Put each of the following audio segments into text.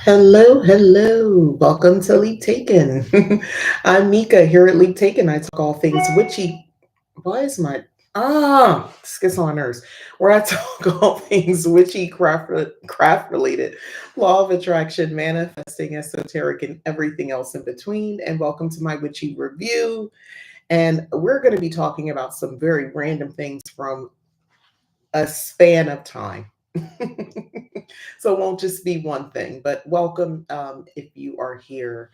Hello, hello. Welcome to Leap Taken. I'm Mika here at Leap Taken. I talk all things witchy. Why is my this gets on my nerves. Where I talk all things witchy, craft related, law of attraction, manifesting, esoteric, and everything else in between. And welcome to my witchy review. And we're going to be talking about some very random things from a span of time. So it won't just be one thing, but welcome if you are here.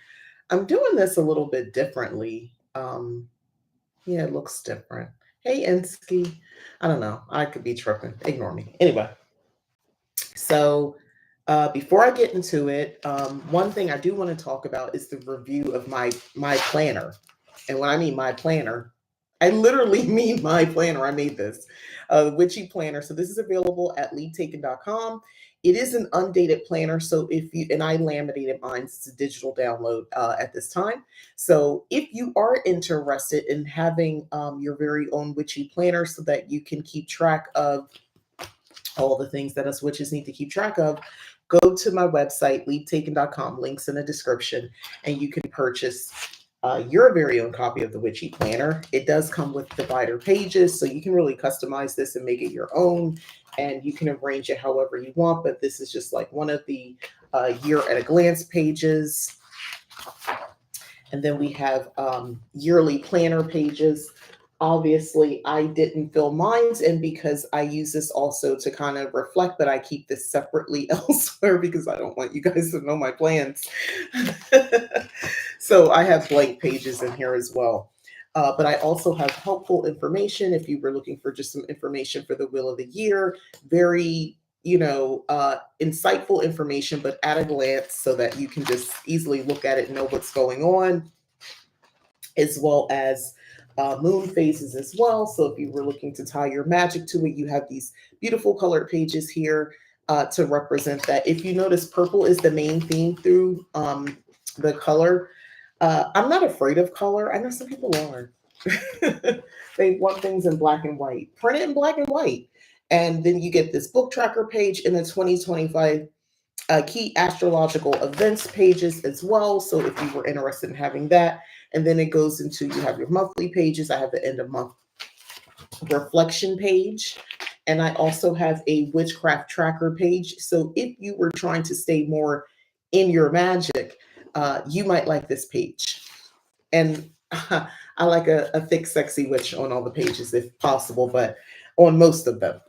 I'm doing this a little bit differently. Yeah, it looks different. Hey, Insky. I don't know. I could be tripping. Ignore me. Anyway, so before I get into it, one thing I do want to talk about is the review of my planner. And when I mean my planner, I literally mean my planner. I made this Witchy Planner. So this is available at leadtaken.com. It is an undated planner. So if you, and I laminated mine, it's a digital download at this time. So if you are interested in having your very own Witchy Planner so that you can keep track of all the things that us witches need to keep track of, go to my website, leaptaken.com, links in the description, and you can purchase your very own copy of the Witchy Planner. It does come with divider pages, so you can really customize this and make it your own, and you can arrange it however you want, but this is just like one of the year at a glance pages. And then we have yearly planner pages. Obviously, I didn't fill mine in because I use this also to kind of reflect, but I keep this separately elsewhere because I don't want you guys to know my plans. So I have blank pages in here as well. But I also have helpful information if you were looking for just some information for the Wheel of the Year. Very, insightful information, but at a glance so that you can just easily look at it and know what's going on, as well as moon phases as well. So if you were looking to tie your magic to it, you have these beautiful colored pages here to represent that. If you notice, purple is the main theme through the color. I'm not afraid of color. I know some people are. They want things in black and white. Print it in black and white. And then you get this book tracker page in the 2025 key astrological events pages as well. So if you were interested in having that, and then it goes into, you have your monthly pages. I have the end of month reflection page, and I also have a witchcraft tracker page. So if you were trying to stay more in your magic, you might like this page. And I like a thick, sexy witch on all the pages if possible, but on most of them,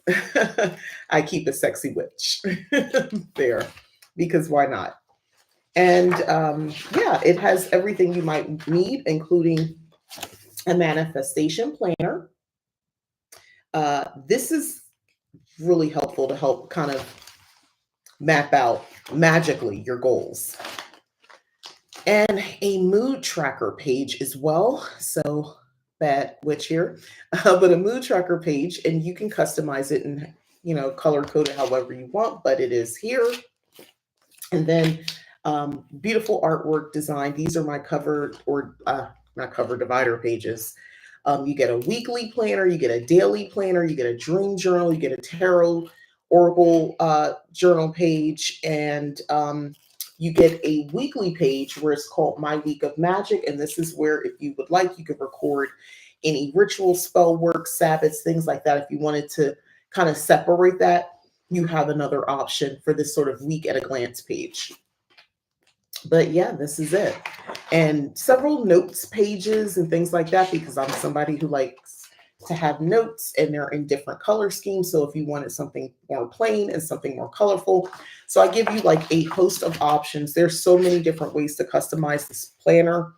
I keep a sexy witch there because why not? And yeah, it has everything you might need, including a manifestation planner. This is really helpful to help kind of map out magically your goals. And a mood tracker page as well. So bad witch here, but a mood tracker page, and you can customize it and color code it however you want, but it is here. And then beautiful artwork design. These are my cover or not cover divider pages. You get a weekly planner, you get a daily planner, you get a dream journal, you get a tarot oracle journal page, and you get a weekly page where it's called My Week of Magic. And this is where, if you would like, you could record any ritual, spell work, Sabbaths, things like that. If you wanted to kind of separate that, you have another option for this sort of week at a glance page. But yeah, this is it. And several notes pages and things like that, because I'm somebody who likes to have notes, and they're in different color schemes. So if you wanted something more plain and something more colorful, so I give you like a host of options. There's so many different ways to customize this planner.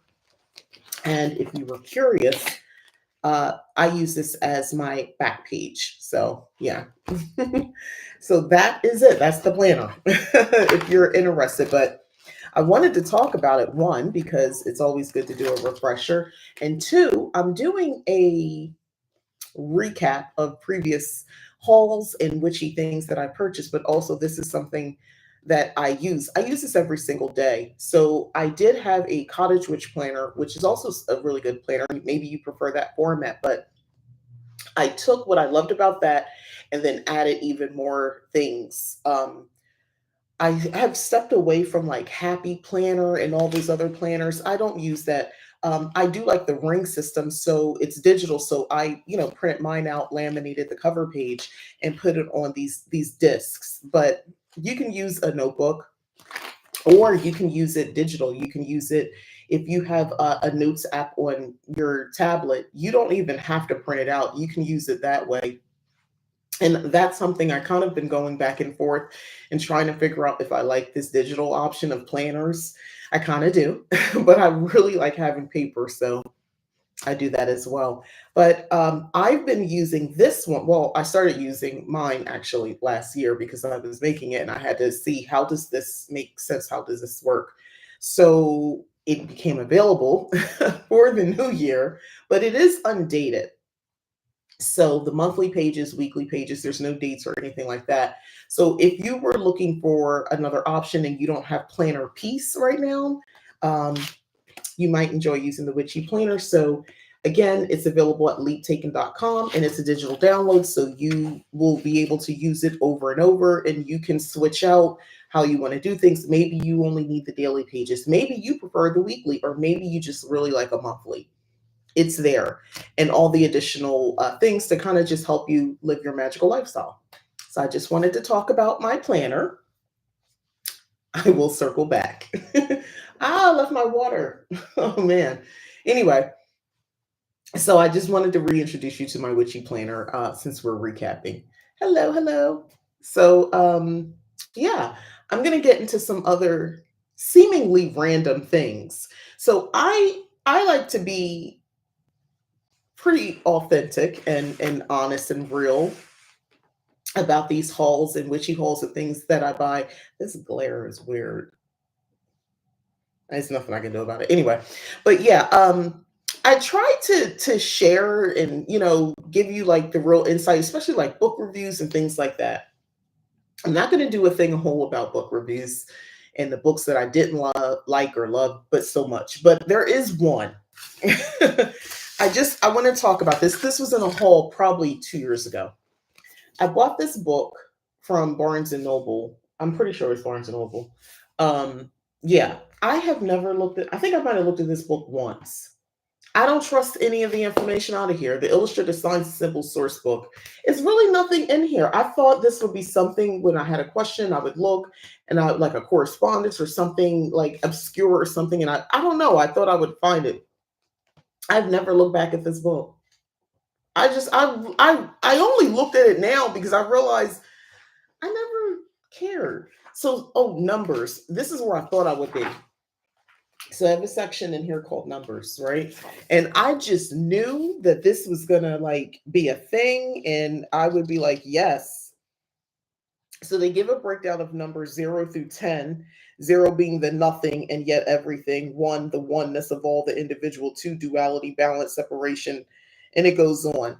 And if you were curious, I use this as my back page. So yeah. So that is it. That's the planner if you're interested. But I wanted to talk about it, one, because it's always good to do a refresher. And two, I'm doing a recap of previous hauls and witchy things that I purchased, but also this is something that I use. I use this every single day. So I did have a cottage witch planner, which is also a really good planner. Maybe you prefer that format, but I took what I loved about that and then added even more things. I have stepped away from like Happy Planner and all those other planners. I don't use that. I do like the ring system, so it's digital. So I, print mine out, laminated the cover page, and put it on these discs. But you can use a notebook, or you can use it digital. You can use it if you have a notes app on your tablet. You don't even have to print it out. You can use it that way. And that's something I kind of been going back and forth and trying to figure out if I like this digital option of planners. I kind of do, but I really like having paper, so I do that as well. But I've been using this one. Well, I started using mine actually last year because I was making it and I had to see, how does this make sense? How does this work? So it became available for the new year, but it is undated. So the monthly pages, weekly pages, there's no dates or anything like that. So if you were looking for another option and you don't have Planner Peace right now, um, you might enjoy using the Witchy Planner. So again, it's available at leaptaken.com, and it's a digital download. So you will be able to use it over and over, and you can switch out how you want to do things. Maybe you only need the daily pages. Maybe you prefer the weekly, or maybe you just really like a monthly. It's there, and all the additional things to kind of just help you live your magical lifestyle. So I just wanted to talk about my planner. I will circle back. I left my water. Oh man. Anyway, so I just wanted to reintroduce you to my witchy planner since we're recapping. Hello, hello. So yeah, I'm gonna get into some other seemingly random things. So I like to be pretty authentic and honest and real about these hauls and witchy hauls and things that I buy. This glare is weird. There's nothing I can do about it. Anyway, but yeah, I try to share and give you like the real insight, especially like book reviews and things like that. I'm not going to do a thing whole about book reviews and the books that I didn't like or love, but so much. But there is one. I want to talk about this. This was in a haul probably 2 years ago. I bought this book from Barnes and Noble. I'm pretty sure it's Barnes and Noble. Yeah, I have never looked at. I think I might have looked at this book once. I don't trust any of the information out of here. The Illustrated Signs Simple source book. It's really nothing in here. I thought this would be something when I had a question, I would look and I like a correspondence or something like obscure or something. And I don't know. I thought I would find it. I've never looked back at this book. I only looked at it now because I realized I never cared. So, oh, numbers. This is where I thought I would be. So I have a section in here called numbers, right? And I just knew that this was gonna like be a thing, and I would be like, yes. So they give a breakdown of numbers 0 through 10, 0 being the nothing and yet everything, one, the oneness of all the individual, two, duality, balance, separation, and it goes on.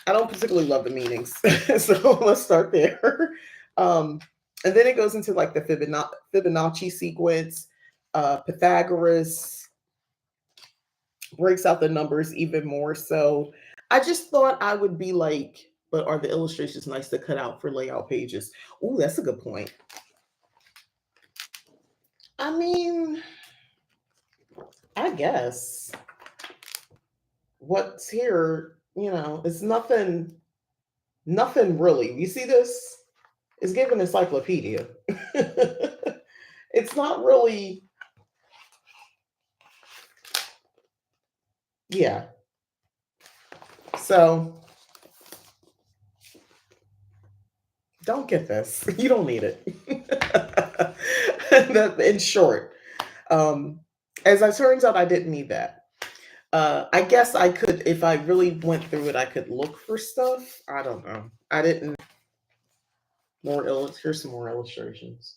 I don't particularly love the meanings. So let's start there. Um, and then it goes into like the Fibonacci sequence, Pythagoras breaks out the numbers even more. So I just thought I would be like, but are the illustrations nice to cut out for layout pages? Oh, that's a good point. I mean, I guess what's here, it's nothing really. You see this? It's given encyclopedia. It's not really, yeah. So don't get this. You don't need it. In short, um, as it turns out, I didn't need that. I guess I could, if I really went through it, I could look for stuff. I don't know. I didn't. Here's some more illustrations.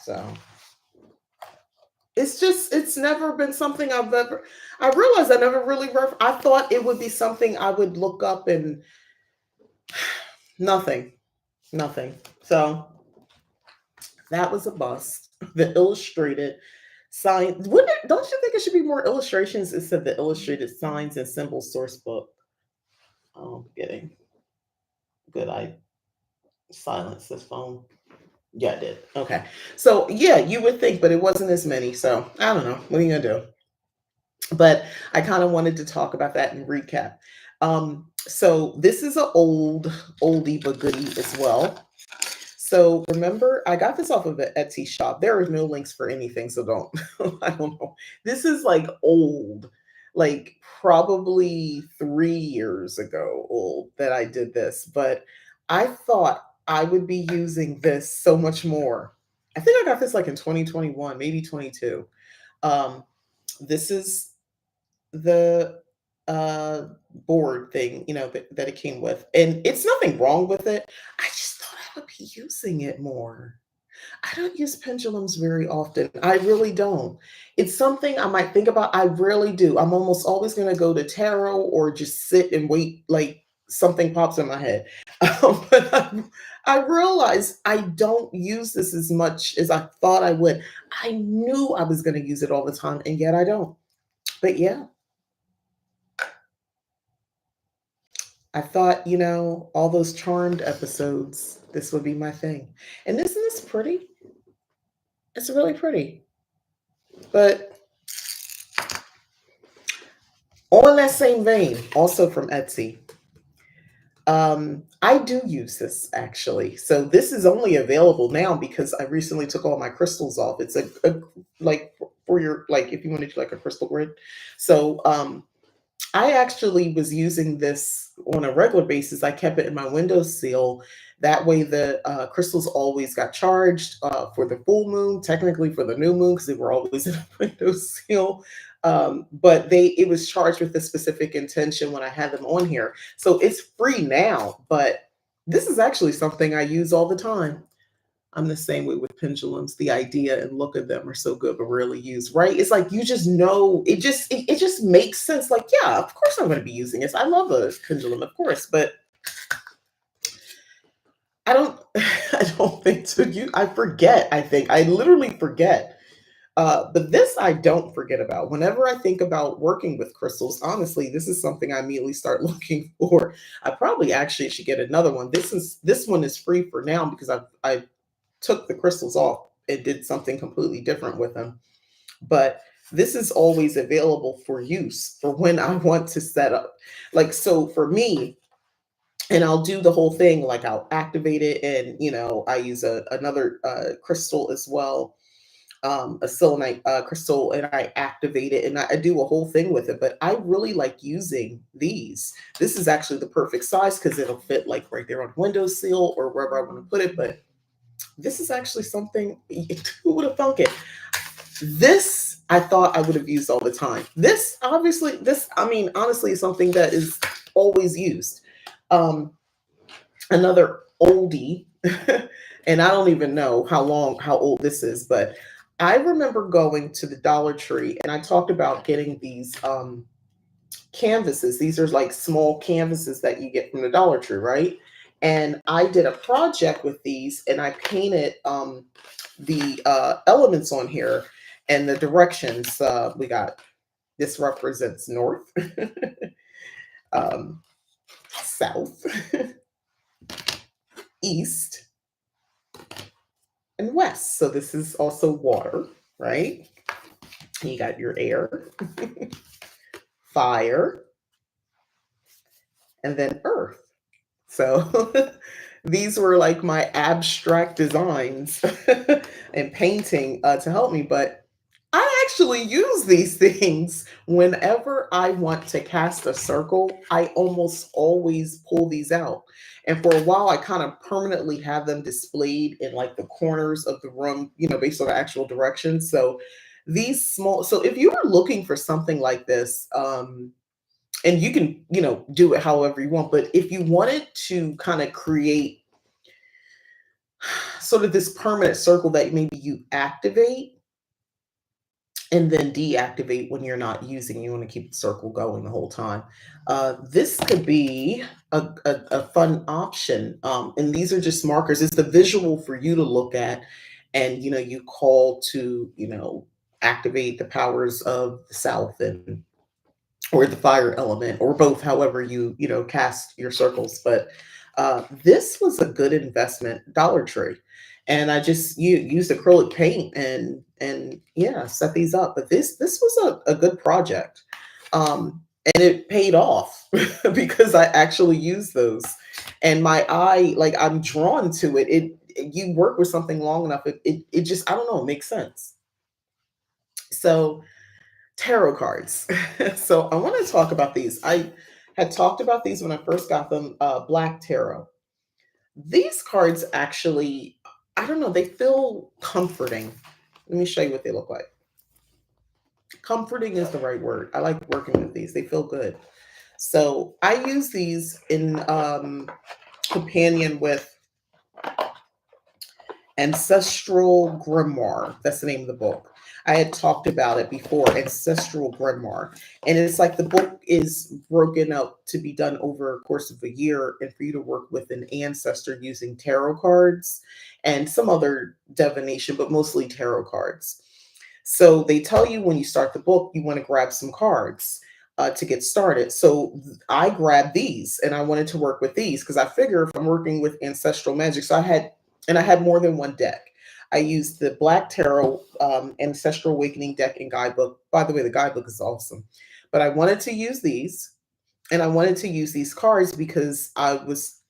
So it's never been something I've ever. I realized I never really. I thought it would be something I would look up and nothing, nothing. So that was a bust. The illustrated sign. Don't you think it should be more illustrations instead of the illustrated signs and symbols source book? Oh, I'm getting good. I silence this phone. Yeah, I did. Okay. So yeah, you would think, but it wasn't as many. So I don't know. What are you gonna do? But I kind of wanted to talk about that and recap. So this is an oldie but goodie as well. So remember, I got this off of an Etsy shop. There are no links for anything, so don't. I don't know. This is like old, like probably 3 years ago old that I did this, but I thought I would be using this so much more. I think I got this like in 2021, maybe 22. Um, this is the board thing, that it came with. And it's nothing wrong with it. I just thought I would be using it more. I don't use pendulums very often. I really don't. It's something I might think about. I rarely do. I'm almost always going to go to tarot or just sit and wait, like something pops in my head. But I realize I don't use this as much as I thought I would. I knew I was going to use it all the time, and yet I don't. But yeah, I thought, all those Charmed episodes, this would be my thing. And isn't this pretty? It's really pretty. But on that same vein, also from Etsy, I do use this actually. So this is only available now because I recently took all my crystals off. It's a like for your, like, if you want to do like a crystal grid. So I actually was using this on a regular basis. I kept it in my windowsill. That way, the crystals always got charged for the full moon, technically for the new moon, because they were always in a windowsill. But it was charged with a specific intention when I had them on here. So it's free now, but this is actually something I use all the time. I'm the same way with pendulums. The idea and look of them are so good, but rarely used, right? It's like you just know it just makes sense. Like, yeah, of course I'm going to be using this. I love a pendulum, of course, but I don't I don't think to you. I forget. I think I literally forget. But this I don't forget about. Whenever I think about working with crystals, honestly, this is something I immediately start looking for. I probably actually should get another one. This one is free for now because I took the crystals off and did something completely different with them. But this is always available for use for when I want to set up. Like, so for me, and I'll do the whole thing, like I'll activate it, and I use another crystal as well, a selenite crystal, and I activate it, and I do a whole thing with it. But I really like using these. This is actually the perfect size because it'll fit like right there on windowsill or wherever I want to put it. But this is actually something, who would have thunk it? This I thought I would have used all the time. This obviously, I mean, honestly, is something that is always used. Um, Another oldie, and I don't even know how old this is, but I remember going to the Dollar Tree and I talked about getting these canvases. These are like small canvases that you get from the Dollar Tree, right? And I did a project with these and I painted the elements on here and the directions. We got, this represents north, um, south, east, and west. So this is also water, right? You got your air, fire, and then earth. So these were like my abstract designs and painting to help me. But I actually use these things whenever I want to cast a circle. I almost always pull these out. And for a while, I kind of permanently have them displayed in like the corners of the room, based on the actual directions. So so if you were looking for something like this, and you can, do it however you want, but if you wanted to kind of create sort of this permanent circle that maybe you activate and then deactivate when you're not using, you want to keep the circle going the whole time. This could be a fun option. And these are just markers. It's the visual for you to look at, and you call to, activate the powers of the south and or the fire element or both, however you cast your circles. But this was a good investment, Dollar Tree. and I just used acrylic paint and yeah, set these up. But this was a good project, and it paid off because I actually used those, and my eye, like I'm drawn to it. You work with something long enough, it just, I don't know, it makes sense. So tarot cards. So I want to talk about these. I had talked about these when I first got them. Black tarot. These cards actually, I don't know, they feel comforting. Let me show you what they look like. Comforting is the right word. I like working with these. They feel good. So I use these in companion with Ancestral Grimoire. That's the name of the book. I had talked about it before, Ancestral Grimoire. And it's like the book is broken up to be done over a course of a year and for you to work with an ancestor using tarot cards and some other divination, but mostly tarot cards. So they tell you when you start the book, you want to grab some cards to get started. So I grabbed these and I wanted to work with these because I figure if I'm working with ancestral magic, I had more than one deck. I used the Black Tarot Ancestral Awakening deck and guidebook. By the way, the guidebook is awesome. But I wanted to use these, and I wanted to use these cards because I was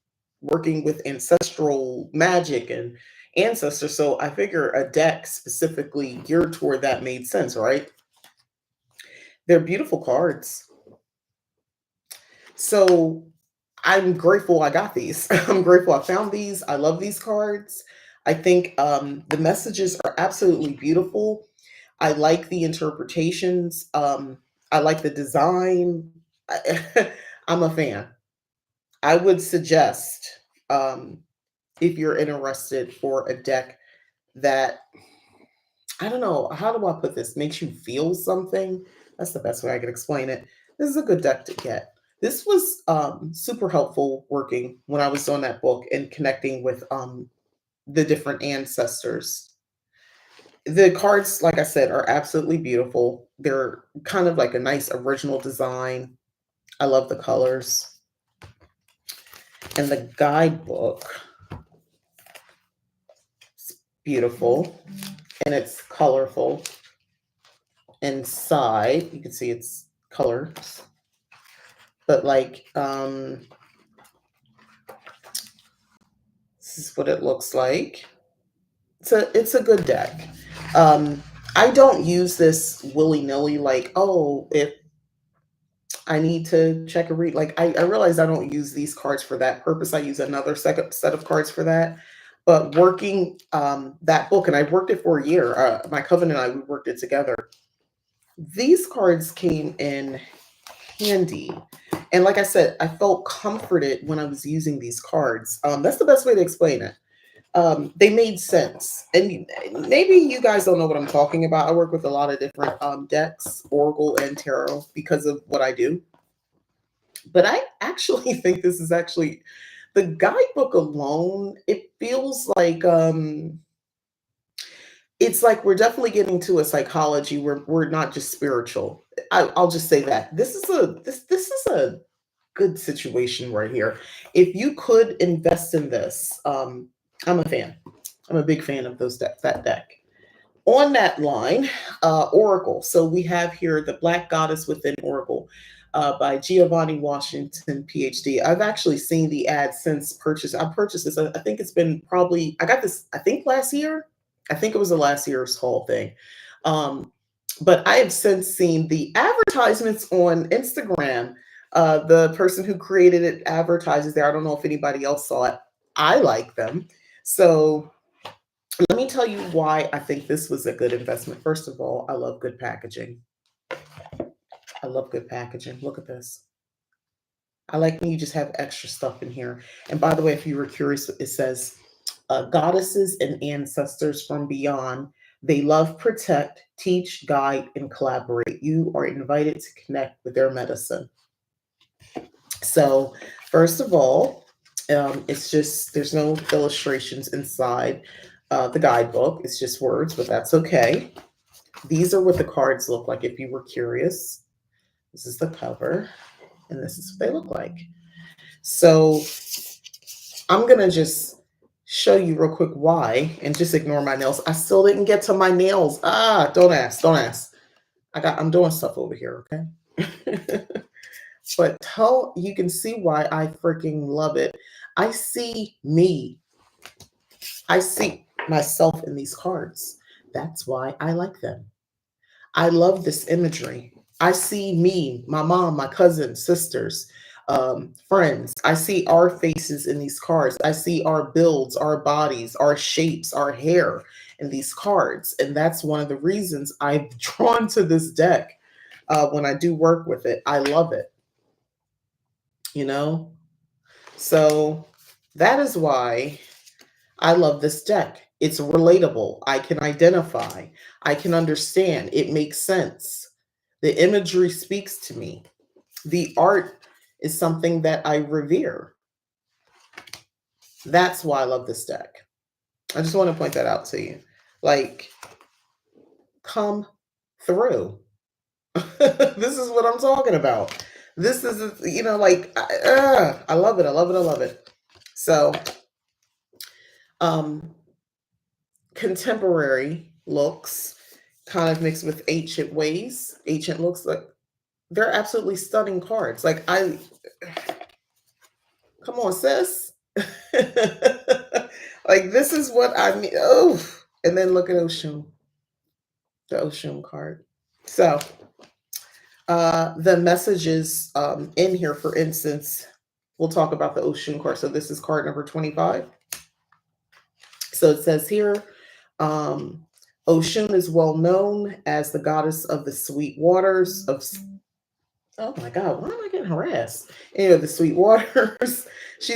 working with ancestral magic and ancestors. So I figure a deck specifically geared toward that made sense, right? They're beautiful cards. So I'm grateful I got these. I'm grateful I found these. I love these cards. I think the messages are absolutely beautiful. I like the interpretations. I like the design. I'm a fan. I would suggest, um, if you're interested for a deck that, I don't know, how do I put this? Makes you feel something. That's the best way I can explain it. This is a good deck to get. This was super helpful working when I was on that book and connecting with the different ancestors. The cards, like I said, are absolutely beautiful. They're kind of like a nice original design. I love the colors. And the guidebook is beautiful and it's colorful. Inside, you can see it's colors, but like this is what it looks like. It's a good deck. I don't use this willy-nilly, like, oh, if I need to check a read. Like I realize I don't use these cards for that purpose. I use another second set of cards for that. But working that book, and I worked it for a year. My coven and I, we worked it together. These cards came in handy. And like I said, I felt comforted when I was using these cards. That's the best way to explain it. They made sense. And maybe you guys don't know what I'm talking about. I work with a lot of different decks, Oracle and Tarot, because of what I do. But I actually think this is actually the guidebook alone. It feels like it's like we're definitely getting to a psychology where we're not just spiritual. I'll just say that this is a good situation right here. If you could invest in this, I'm a fan. I'm a big fan of that deck. On that line, Oracle. So we have here The Black Goddess Within Oracle by Giovanni Washington, PhD. I've actually seen the ad since purchase. I purchased this. I think it's been probably, I got this, I think last year. I think it was the last year's haul thing. Um, but I have since seen the advertisements on Instagram. The person who created it advertises there. I don't know if anybody else saw it. I like them. So let me tell you why I think this was a good investment. First of all, I love good packaging. I love good packaging. Look at this. I like when you just have extra stuff in here. And by the way, if you were curious, it says goddesses and ancestors from beyond. They love, protect, teach, guide, and collaborate. You are invited to connect with their medicine. So, first of all, it's just, there's no illustrations inside the guidebook. It's just words, but that's okay. These are what the cards look like if you were curious. This is the cover, and this is what they look like. So I'm going to just show you real quick why, and just ignore my nails. I still didn't get to my nails. Ah, don't ask, don't ask. I'm doing stuff over here, okay? But you can see why I freaking love it. I see me. I see myself in these cards. That's why I like them. I love this imagery. I see me, my mom, my cousins, sisters, friends. I see our faces in these cards. I see our builds, our bodies, our shapes, our hair in these cards. And that's one of the reasons I've drawn to this deck when I do work with it. I love it, you know? So that is why I love this deck. It's relatable. I can identify. I can understand. It makes sense. The imagery speaks to me. The art is something that I revere. That's why I love this deck. I just want to point that out to you. Like, come through. This is what I'm talking about. This is, like, I love it. I love it. I love it. So, contemporary looks kind of mixed with ancient ways, ancient looks. Like, they're absolutely stunning cards. Like, come on, sis. Like, this is what I mean. Oh, and then look at Oshun, the Oshun card. So, the messages in here, for instance, we'll talk about the Oshun card. So this is card number 25. So it says here, Oshun is well known as the goddess of the sweet waters of. Oh my God, why am I getting harassed? The sweet waters. She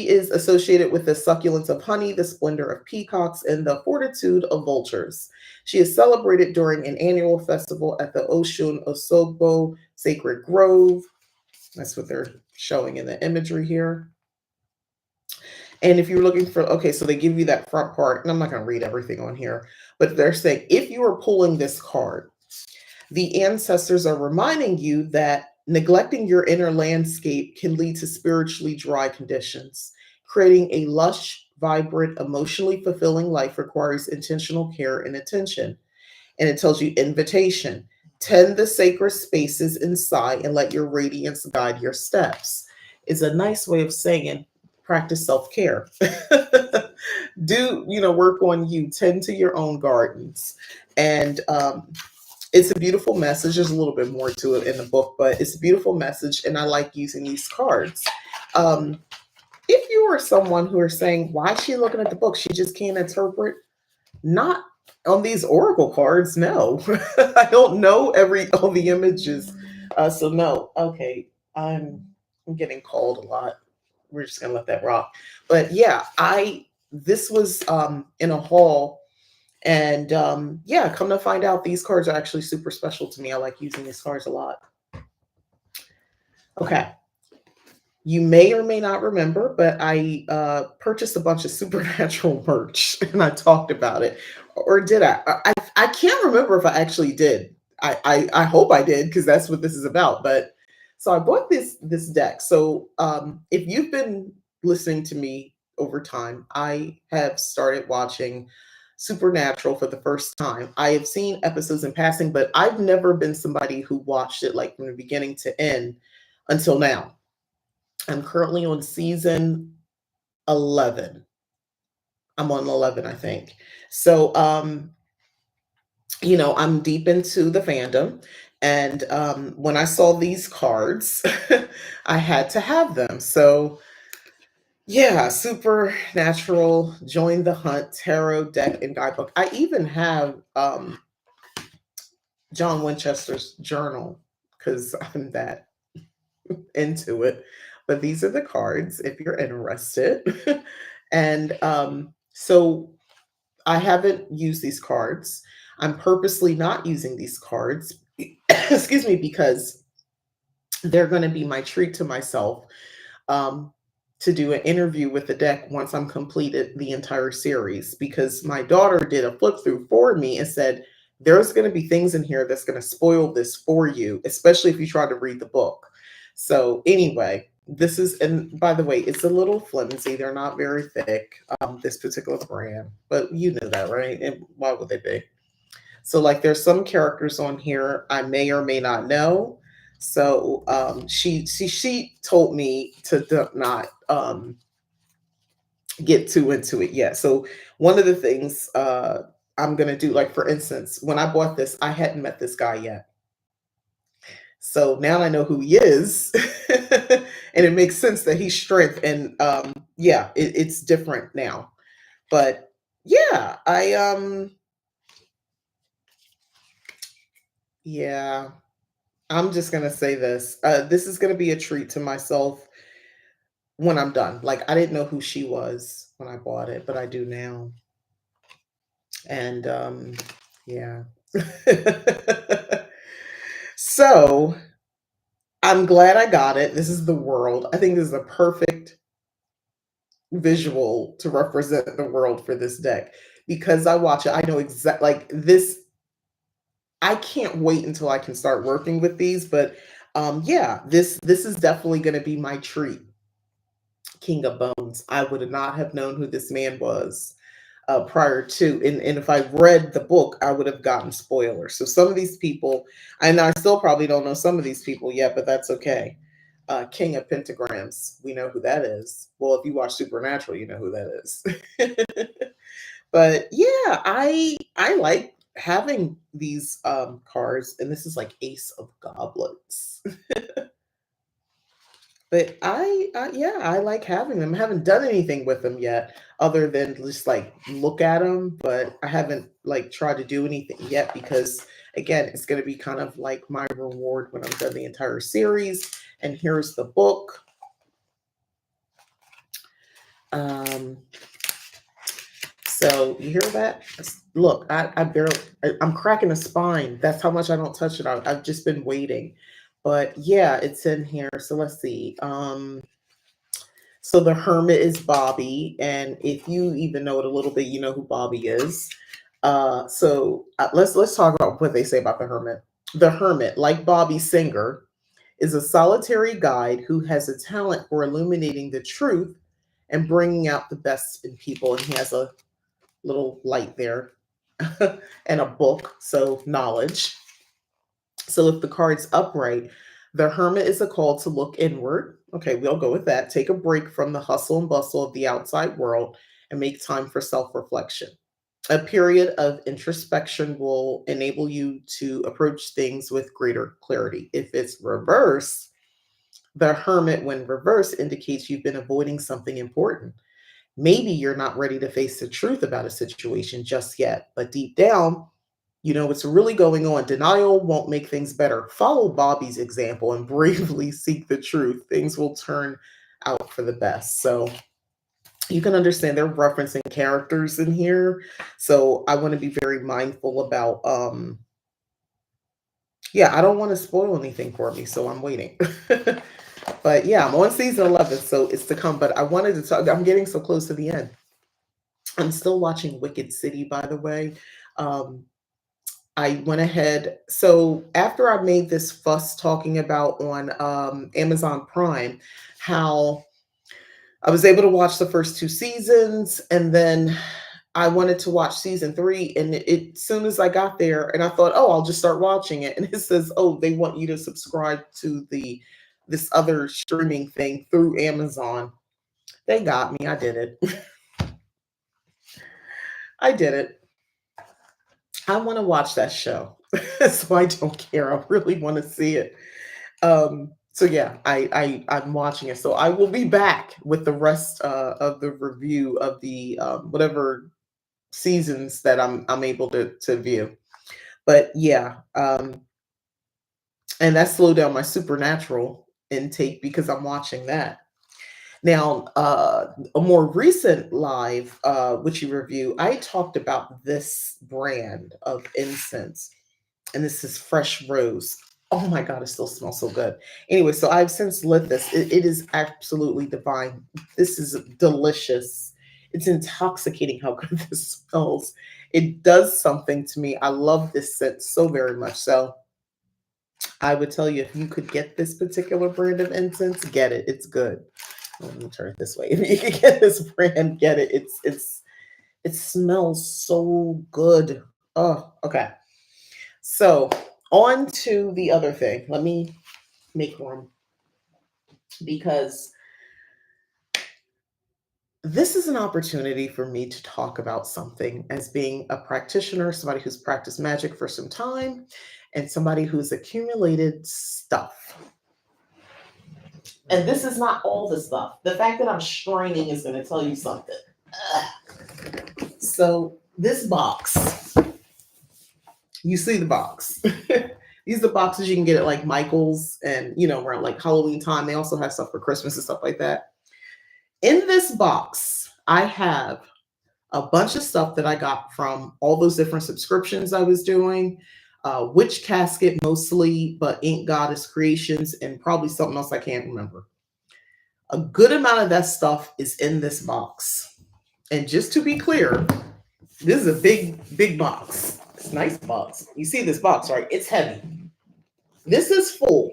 is associated with the succulence of honey, the splendor of peacocks, and the fortitude of vultures. She is celebrated during an annual festival at the Oshun Osogbo Sacred Grove. That's what they're showing in the imagery here. And if you're looking for, okay, so they give you that front part, and I'm not going to read everything on here, but they're saying if you are pulling this card, the ancestors are reminding you that neglecting your inner landscape can lead to spiritually dry conditions. Creating a lush, vibrant, emotionally fulfilling life requires intentional care and attention. And it tells you invitation. Tend the sacred spaces inside and let your radiance guide your steps. Is a nice way of saying practice self-care. Do, work on you, tend to your own gardens. And it's a beautiful message. There's a little bit more to it in the book, but it's a beautiful message, and I like using these cards. If you are someone who are saying, why is she looking at the book? She just can't interpret. Not on these oracle cards, no. I don't know all the images. So no. Okay, I'm getting called a lot. We're just gonna let that rock. But yeah, this was in a haul. And yeah, come to find out, these cards are actually super special to me. I like using these cards a lot. Okay. You may or may not remember, but I purchased a bunch of Supernatural merch and I talked about it. Or did I? I can't remember if I actually did. I hope I did, because that's what this is about. But so I bought this deck. So if you've been listening to me over time, I have started watching Supernatural for the first time. I have seen episodes in passing, but I've never been somebody who watched it like from the beginning to end until now. I'm currently on season 11. I'm on 11, I think. So, I'm deep into the fandom. And when I saw these cards, I had to have them. So, yeah, Supernatural, Join the Hunt, Tarot deck, and guidebook. I even have John Winchester's journal because I'm that into it. But these are the cards if you're interested. And so I haven't used these cards. I'm purposely not using these cards, excuse me, because they're going to be my treat to myself to do an interview with the deck once I'm completed the entire series, because my daughter did a flip through for me and said, there's going to be things in here that's going to spoil this for you, especially if you try to read the book. So anyway, This is, and by the way, it's a little flimsy. They're not very thick, this particular brand, but you know that, right? And why would they be? So, like, there's some characters on here I may or may not know. So, she told me to not get too into it yet. So, one of the things I'm gonna do, like for instance, when I bought this, I hadn't met this guy yet. So now I know who he is, and it makes sense that he's strength. And yeah, it's different now. But yeah, yeah, I'm just gonna say this. This is gonna be a treat to myself when I'm done. Like I didn't know who she was when I bought it, but I do now. And yeah. So I'm glad I got it. This is the world. I think this is a perfect visual to represent the world for this deck because I watch it. I know exactly like this. I can't wait until I can start working with these, but yeah, this is definitely going to be my treat. King of Bones. I would not have known who this man was prior to, and if I read the book, I would have gotten spoilers. So some of these people, and I still probably don't know some of these people yet, but that's okay. King of Pentagrams, we know who that is. Well, if you watch Supernatural, you know who that is. But yeah, I like having these cards, and this is like Ace of Goblets. But yeah, I like having them. I haven't done anything with them yet, other than just like look at them. But I haven't like tried to do anything yet because again, it's going to be kind of like my reward when I'm done the entire series. And here's the book. Um, so you hear that? Look, I barely, I'm cracking a spine. That's how much I don't touch it. I've just been waiting, but yeah, it's in here. So let's see. So the hermit is Bobby, and if you even know it a little bit, you know who Bobby is. Let's talk about what they say about the hermit. The hermit, like Bobby Singer, is a solitary guide who has a talent for illuminating the truth and bringing out the best in people. And he has a little light there and a book, so knowledge. So if the card's upright, the hermit is a call to look inward. Okay, we'll go with that. Take a break from the hustle and bustle of the outside world and make time for self reflection. A period of introspection will enable you to approach things with greater clarity. If it's reverse, the hermit, when reverse, indicates you've been avoiding something important. Maybe you're not ready to face the truth about a situation just yet, but deep down, you know what's really going on. Denial won't make things better. Follow Bobby's example and bravely seek the truth. Things will turn out for the best. So you can understand they're referencing characters in here. So I want to be very mindful about yeah, I don't want to spoil anything for me, so I'm waiting. But yeah, I'm on season 11, so it's to come. But I wanted to talk, I'm getting so close to the end. I'm still watching Wicked City, by the way. Um, I went ahead. So after I made this fuss talking about on Amazon Prime how I was able to watch the first two seasons, and then I wanted to watch season three. And as soon as I got there, and I thought, oh, I'll just start watching it, and it says, oh, they want you to subscribe to the this other streaming thing through Amazon. They got me. I did it. I did it. I want to watch that show, so I don't care. I really want to see it. So yeah, I'm watching it. So I will be back with the rest of the review of the whatever seasons that I'm able to view. But yeah, and that slowed down my supernatural intake because I'm watching that. Now, a more recent live witchy review, I talked about this brand of incense, and this is fresh rose. Oh my god, it still smells so good. Anyway, so I've since lit this. It is absolutely divine. This is delicious. It's intoxicating how good this smells. It does something to me. I love this scent so very much. So I would tell you if you could get this particular brand of incense, get it. It's good. Let me turn it this way. If you can get this brand, get it. It smells so good. Oh, okay. So on to the other thing. Let me make room because this is an opportunity for me to talk about something as being a practitioner, somebody who's practiced magic for some time, and somebody who's accumulated stuff. And this is not all the stuff. The fact that I'm straining is going to tell you something. So, this box, you see the box. These are the boxes you can get at like Michael's and, around like Halloween time. They also have stuff for Christmas and stuff like that. In this box, I have a bunch of stuff that I got from all those different subscriptions I was doing. Witch Casket mostly, but Ink Goddess Creations, and probably something else I can't remember. A good amount of that stuff is in this box. And just to be clear, this is a big, big box. It's a nice box. You see this box, right? It's heavy. This is full.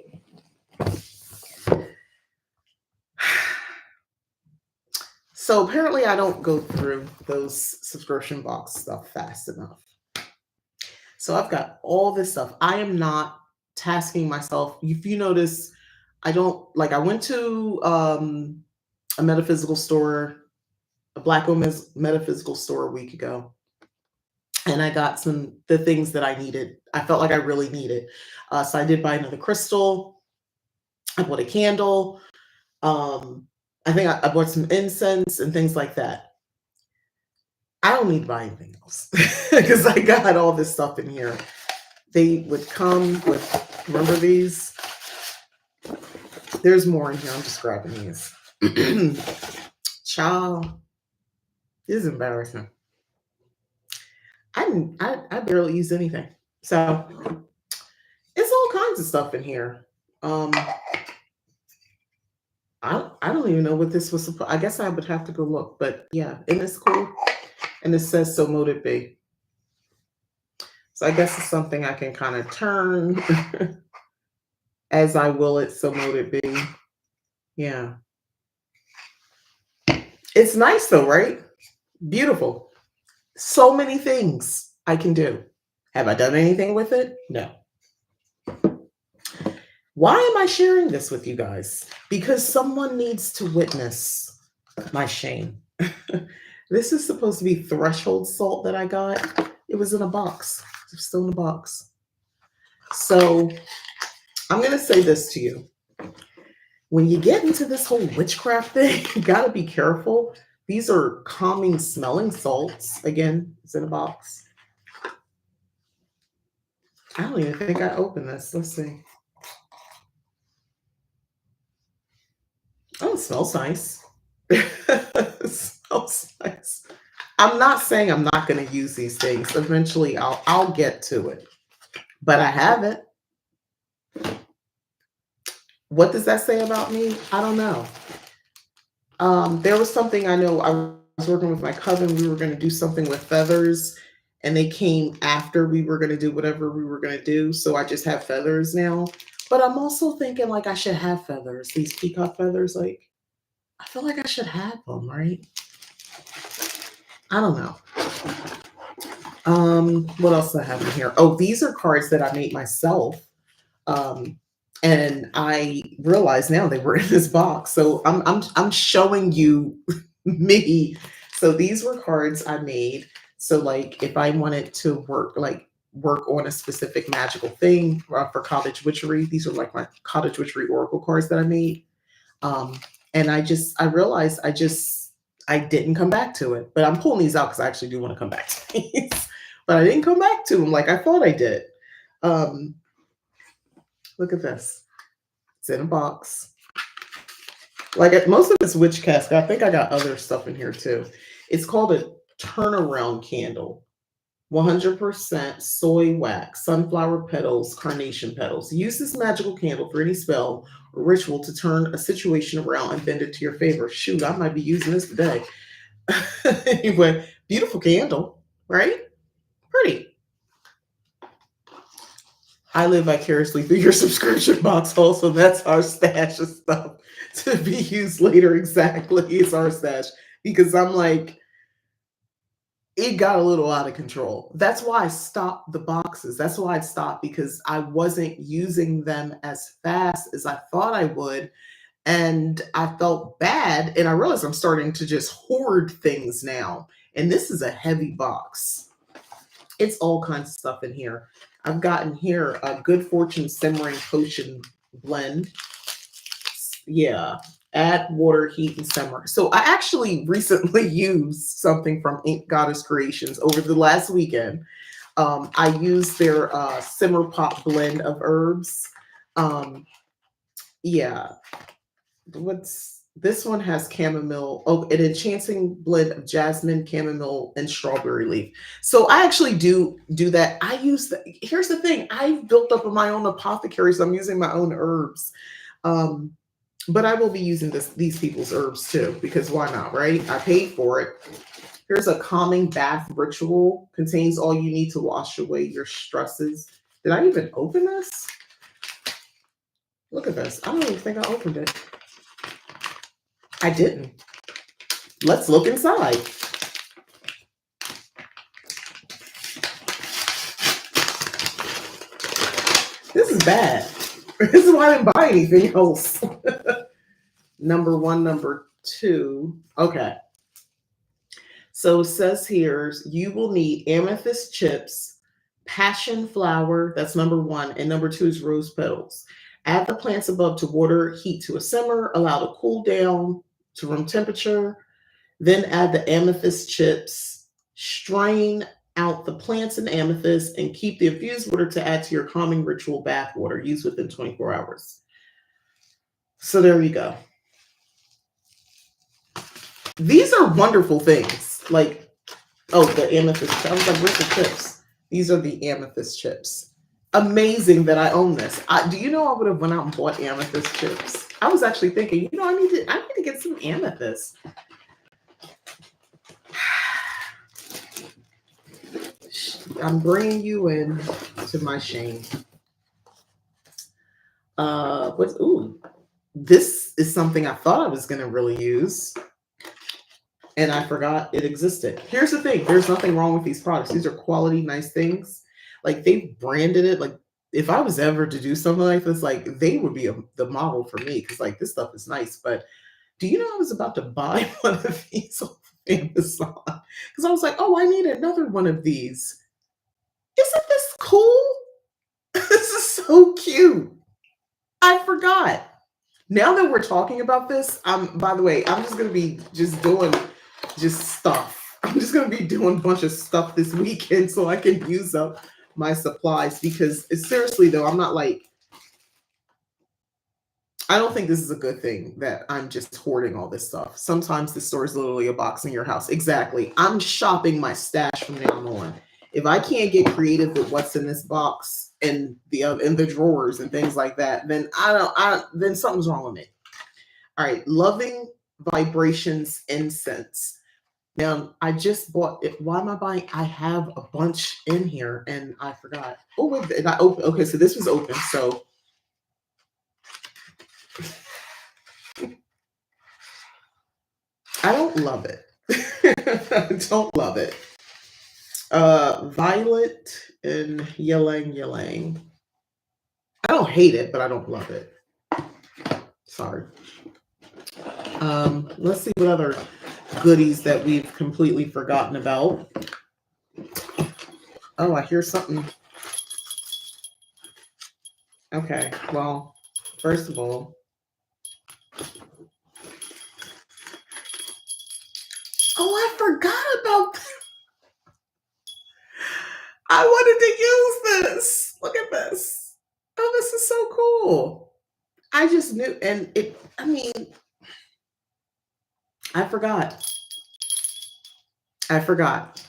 So apparently I don't go through those subscription box stuff fast enough. So I've got all this stuff. I am not tasking myself. If you notice, I went to a metaphysical store, a black-owned metaphysical store a week ago. And I got the things that I needed. I felt like I really needed. So I did buy another crystal. I bought a candle. I think I bought some incense and things like that. I don't need to buy anything else because I got all this stuff in here. They would come with, remember these? There's more in here. I'm just grabbing these. Child, this is embarrassing. I barely use anything. So it's all kinds of stuff in here. I don't even know what this was supposed. I guess I would have to go look, but yeah, isn't this cool? And it says "So mote it be." So I guess it's something I can kind of turn as I will it. So mote it be. Yeah, it's nice though, right? Beautiful. So many things I can do. Have I done anything with it? No. Why am I sharing this with you guys? Because someone needs to witness my shame. This is supposed to be threshold salt that I got. It was in a box. It's still in a box. So I'm going to say this to you. When you get into this whole witchcraft thing, you got to be careful. These are calming smelling salts. Again, it's in a box. I don't even think I opened this. Let's see. Oh, it smells nice. It smells nice. I'm not saying I'm not going to use these things. Eventually, I'll get to it. But I haven't. What does that say about me? I don't know. There was something I know. I was working with my cousin. We were going to do something with feathers, and they came after we were going to do whatever we were going to do. So I just have feathers now. But I'm also thinking like I should have feathers. These peacock feathers, like I feel like I should have them, right? I don't know. What else do I have in here? Oh, these are cards that I made myself. And I realize now they were in this box. So I'm showing you me. So these were cards I made. So like if I wanted to work on a specific magical thing for cottage witchery, these are like my cottage witchery oracle cards that I made. And I realized I didn't come back to it. But I'm pulling these out because I actually do want to come back to these. But I didn't come back to them like I thought I did. Look at this. It's in a box. Like most of it's witch casket. I think I got other stuff in here too. It's called a turnaround candle. 100% soy wax, sunflower petals, carnation petals. Use this magical candle for any spell or ritual to turn a situation around and bend it to your favor. Shoot, I might be using this today. Anyway, beautiful candle, right? Pretty. I live vicariously through your subscription box also. That's our stash of stuff to be used later. Exactly. It's our stash. Because I'm like, it got a little out of control. That's why I stopped the boxes. That's why I stopped because I wasn't using them as fast as I thought I would. And I felt bad. And I realized I'm starting to just hoard things now. And this is a heavy box. It's all kinds of stuff in here. I've gotten here a Good Fortune Simmering Potion blend. Yeah. Add water, heat, and simmer. So I actually recently used something from Ink Goddess Creations over the last weekend. I used their simmer pop blend of herbs. Yeah, what's this one has chamomile, oh, an enchanting blend of jasmine, chamomile, and strawberry leaf. So I actually do that. I use the Here's the thing, I've built up my own apothecary, so I'm using my own herbs. Um, but I will be using these people's herbs too, because why not, right? I paid for it. Here's a calming bath ritual. Contains all you need to wash away your stresses. Did I even open this? Look at this. I don't even think I opened it. I didn't. Let's look inside. This is bad. This is why I didn't buy anything else. Number one, number two. Okay. So it says here you will need amethyst chips, passion flower, that's number one, and number two is rose petals. Add the plants above to water, heat to a simmer, allow to cool down to room temperature. Then add the amethyst chips, strain out the plants and amethyst, and keep the infused water to add to your calming ritual bath water. Use within 24 hours. So there you go. These are wonderful things. Like, oh, the amethyst. I was like, where's the chips? These are the amethyst chips. Amazing that I own this. Do you know I would have went out and bought amethyst chips? I was actually thinking, I need to get some amethyst. I'm bringing you in to my shame. This is something I thought I was going to really use, and I forgot it existed. Here's the thing. There's nothing wrong with these products. These are quality, nice things. Like, they've branded it. Like, if I was ever to do something like this, like, they would be the model for me, because, like, this stuff is nice. But do you know I was about to buy one of these off Amazon? Because I was like, oh, I need another one of these. Isn't this cool? This is so cute. I forgot. Now that we're talking about this, by the way, I'm just gonna be just doing just stuff. I'm just gonna be doing a bunch of stuff this weekend so I can use up my supplies, because seriously though, I'm not like, I don't think this is a good thing that I'm just hoarding all this stuff. Sometimes the store is literally a box in your house. Exactly. I'm shopping my stash from now on. If I can't get creative with what's in this box and in the drawers and things like that, then then something's wrong with me. All right, loving vibrations incense. Now I just bought it. Why am I buying? I have a bunch in here and I forgot. Oh wait, and I open. Okay, so this was open. So I don't love it. I don't love it. Violet and ylang ylang. I don't hate it, but I don't love it. Sorry. Let's see what other goodies that we've completely forgotten about. Oh, I hear something. Okay, well, first of all, oh, I forgot about that. I wanted to use this. Look at this. Oh, this is so cool. I just knew, and I mean, I forgot. I forgot.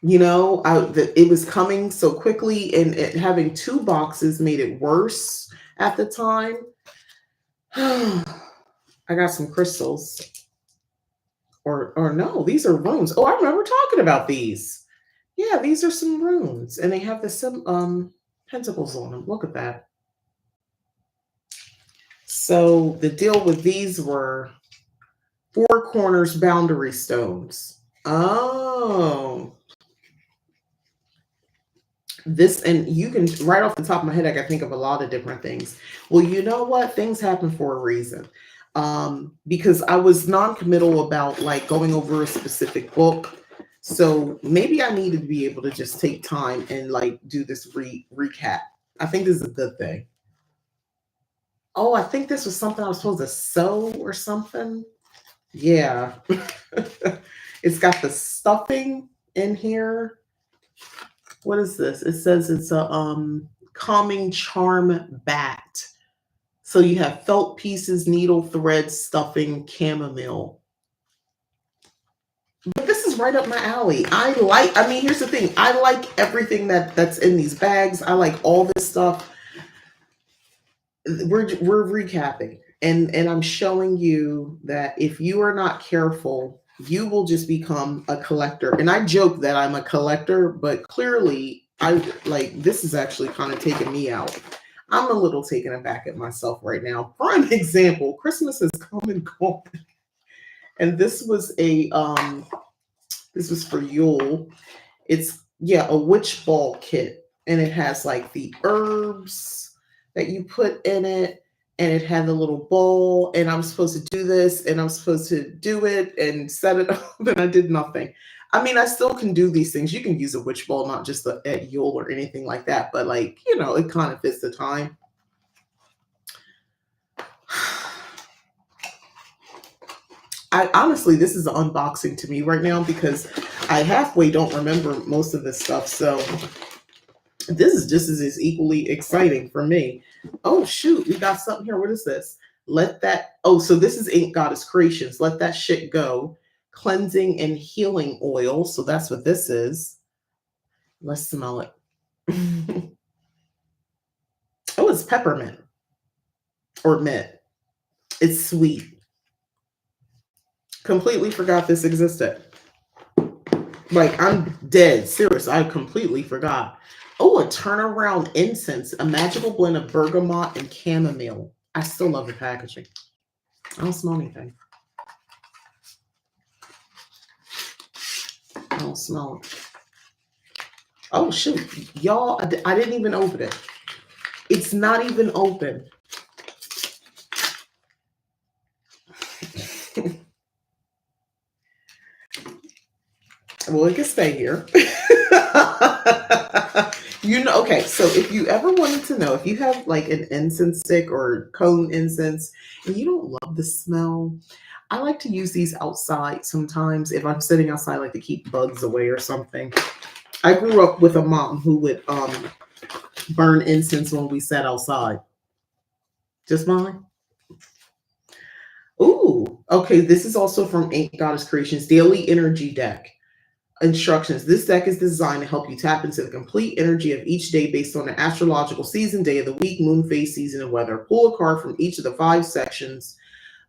It was coming so quickly, and having two boxes made it worse at the time. I got some crystals. Or no, these are runes. Oh, I remember talking about these. Yeah, these are some runes, and they have the pentacles on them. Look at that. So the deal with these were four corners boundary stones. Oh, this, and you can, right off the top of my head, I can think of a lot of different things. Well, you know what? Things happen for a reason. Because I was non-committal about like going over a specific book. So maybe I needed to be able to just take time and like do this recap. I think this is a good thing. Oh, I think this was something I was supposed to sew or something. Yeah. It's got the stuffing in here. What is this? It says it's a calming charm bat. So you have felt pieces, needle thread, stuffing, chamomile. But this is right up my alley. I mean, here's the thing. I like everything that's in these bags. I like all this stuff. We're recapping. And I'm showing you that if you are not careful, you will just become a collector. And I joke that I'm a collector, but clearly I like this is actually kind of taking me out. I'm a little taken aback at myself right now. Prime example, Christmas has come and gone. And this was for Yule. It's, yeah, a witch ball kit, and it has like the herbs that you put in it, and it had the little bowl, and I'm supposed to do this, and I'm supposed to do it and set it up, and I did nothing. I mean, I still can do these things. You can use a witch ball, not just at Yule or anything like that, but like, it kind of fits the time. I honestly, this is an unboxing to me right now because I halfway don't remember most of this stuff. So this is just as equally exciting for me. Oh shoot, we got something here. What is this? Let that. Oh, so this is Ink Goddess Creations. Let that shit go. Cleansing and healing oil. So that's what this is. Let's smell it. Oh, it's peppermint or mint. It's sweet. Completely forgot this existed. Like, I'm dead serious. I completely forgot. Oh, a turnaround incense, a magical blend of bergamot and chamomile. I still love the packaging. I don't smell anything. I don't smell it. Oh shoot, y'all! I didn't even open it. It's not even open. Well, it can stay here. Okay, so if you ever wanted to know if you have like an incense stick or cone incense and you don't love the smell, I like to use these outside sometimes if I'm sitting outside, like to keep bugs away or something. I grew up with a mom who would burn incense when we sat outside. Just mine. Ooh, okay. This is also from Ink Goddess Creations Daily Energy Deck. Instructions. This deck is designed to help you tap into the complete energy of each day based on the astrological season, day of the week, moon phase, season, and weather. Pull a card from each of the 5 sections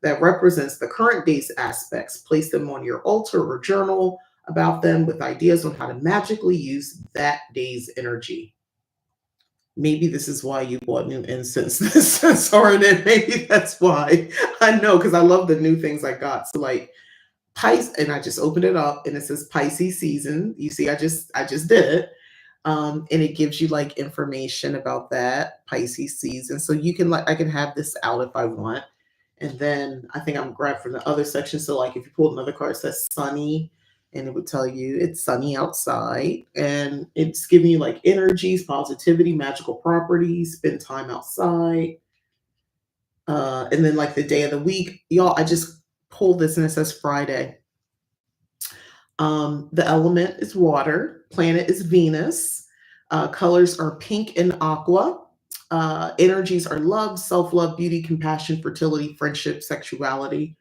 that represents the current day's aspects. Place them on your altar or journal about them with ideas on how to magically use that day's energy. Maybe this is why you bought new incense this or maybe that's why. I know, because I love the new things I got. So like Pisces, and I just opened it up and it says Pisces season. You see, I just did it. And it gives you like information about that Pisces season. So you can like I can have this out if I want. And then I think I'm grabbed from the other section. So like if you pull another card, it says sunny, and it would tell you it's sunny outside. And it's giving you like energies, positivity, magical properties, spend time outside. And then like the day of the week, y'all, I just pulled this and it says Friday. The element is water, planet is Venus, colors are pink and aqua. Energies are love, self love, beauty, compassion, fertility, friendship, sexuality.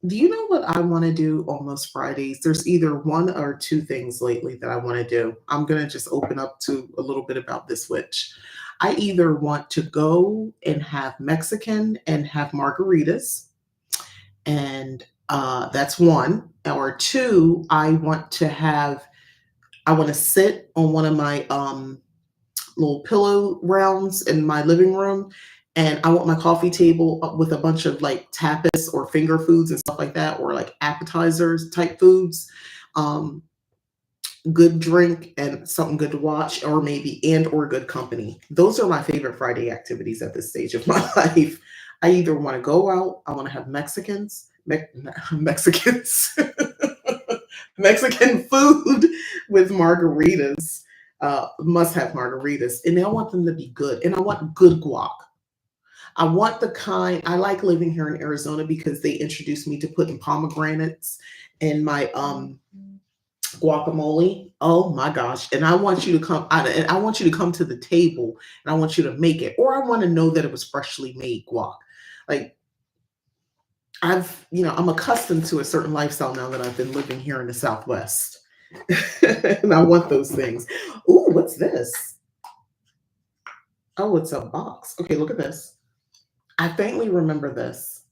Do you know what I want to do on most Fridays? There's either one or two things lately that I want to do. I'm going to just open up to a little bit about this witch. I either want to go and have Mexican and have margaritas, and that's one. Or two, I want to have I want to sit on one of my little pillow rounds in my living room. And I want my coffee table up with a bunch of like tapas or finger foods and stuff like that, or like appetizers type foods. Um, Good drink and something good to watch, or maybe and or good company. Those are my favorite Friday activities at this stage of my life. I either want to go out, I want to have Mexicans, Mexican food with margaritas. Must have margaritas, and I want them to be good, and I want good guac. I want the kind. I like living here in Arizona because they introduced me to putting pomegranates in my guacamole. Oh my gosh. And I want you to come and I want you to come to the table and I want you to make it. Or I want to know that it was freshly made guac. Like I'm accustomed to a certain lifestyle now that I've been living here in the Southwest. And I want those things. Ooh, what's this? Oh, it's a box. Okay, look at this. I faintly remember this.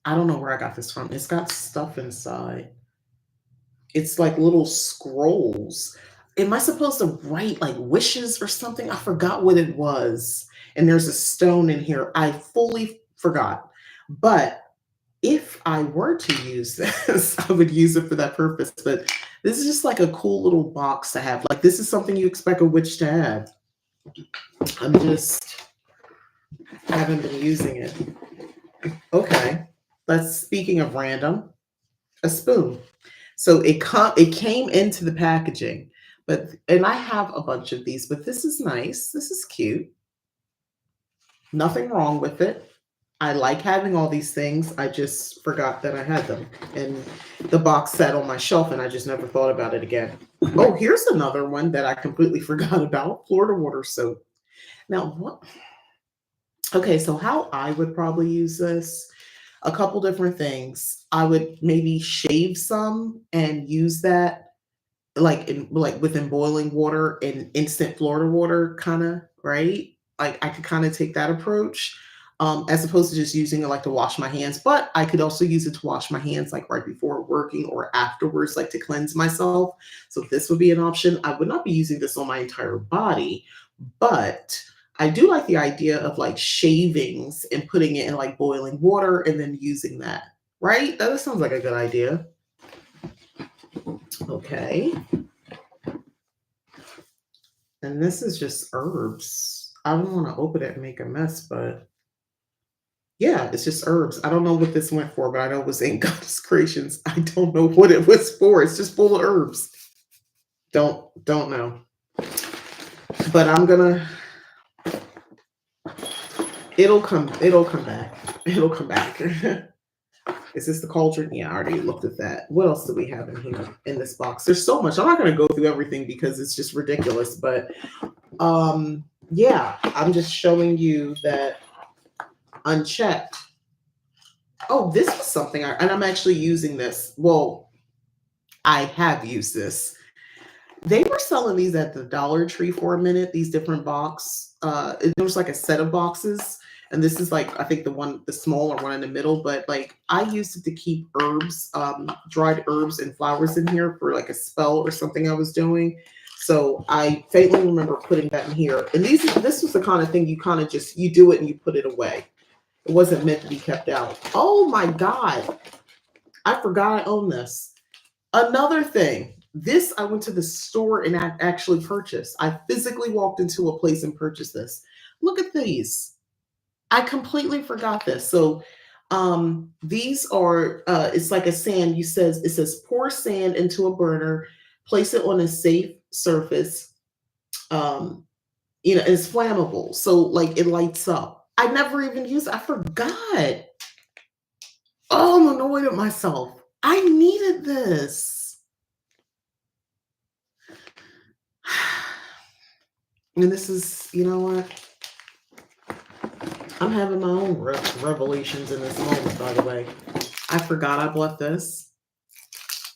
I don't know where I got this from. It's got stuff inside. It's like little scrolls. Am I supposed to write like wishes or something? I forgot what it was. And there's a stone in here. I fully forgot. But if I were to use this, I would use it for that purpose. But this is just like a cool little box to have. Like, this is something you expect a witch to have. I'm just haven't been using it. Okay. Speaking of random, a spoon. So it came into the packaging, and I have a bunch of these, but this is nice. This is cute. Nothing wrong with it. I like having all these things. I just forgot that I had them. And the box sat on my shelf and I just never thought about it again. Oh, here's another one that I completely forgot about. Florida water soap. Now, what? Okay, so how I would probably use this, a couple different things. I would maybe shave some and use that like within boiling water and instant Florida water, kind of, right? Like I could kind of take that approach, as opposed to just using it like to wash my hands. But I could also use it to wash my hands like right before working or afterwards, like to cleanse myself. So this would be an option. I would not be using this on my entire body, but I do like the idea of like shavings and putting it in like boiling water and then using that. Right? That sounds like a good idea. Okay. And this is just herbs. I don't want to open it and make a mess, but yeah, it's just herbs. I don't know what this went for, but I know it was in Goddess Creations. I don't know what it was for. It's just full of herbs. Don't know. But I'm gonna it'll come back. It'll come back. Is this the cauldron? Yeah, I already looked at that. What else do we have in here in this box? There's so much. I'm not gonna go through everything because it's just ridiculous. But yeah, I'm just showing you that unchecked. Oh, this was something and I'm actually using this. Well, I have used this. They were selling these at the Dollar Tree for a minute, these different there was like a set of boxes. And this is like, I think the smaller one in the middle, but like I used it to keep herbs, dried herbs and flowers in here for like a spell or something I was doing. So I faintly remember putting that in here. And this was the kind of thing you kind of just, you do it and you put it away. It wasn't meant to be kept out. Oh my God. I forgot I own this. Another thing. This I went to the store and I actually purchased. I physically walked into a place and purchased this. Look at these. I completely forgot this. So these are it's like a sand. It says pour sand into a burner, place it on a safe surface. It's flammable. So like it lights up. I never even used it. I forgot. Oh, I'm annoyed at myself. I needed this. And this is, you know what? I'm having my own revelations in this moment, by the way. I forgot I bought this.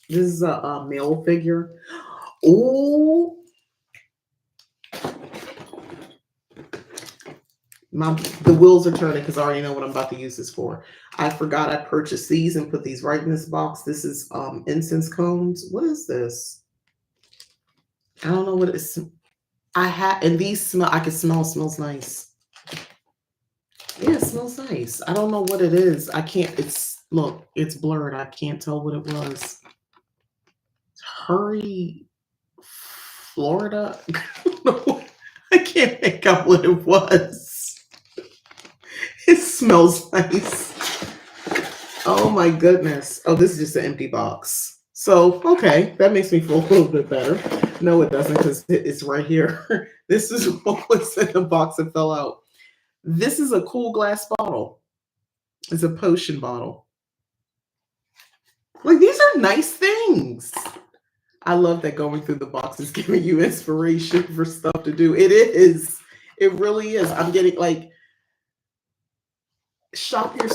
This is a male figure. Oh, the wheels are turning because I already know what I'm about to use this for. I forgot I purchased these and put these right in this box. This is incense cones. What is this? I don't know what it's. And these smell. I can smell. Smells nice. Yeah, it smells nice. I don't know what it is. I can't. Look. It's blurred. I can't tell what it was. Hurry, Florida. I can't make out what it was. It smells nice. Oh my goodness. Oh, this is just an empty box. So, okay, that makes me feel a little bit better. No, it doesn't because it's right here. This is what was in the box that fell out. This is a cool glass bottle. It's a potion bottle. Like, these are nice things. I love that going through the box is giving you inspiration for stuff to do. It is. It really is. I'm getting like shop your.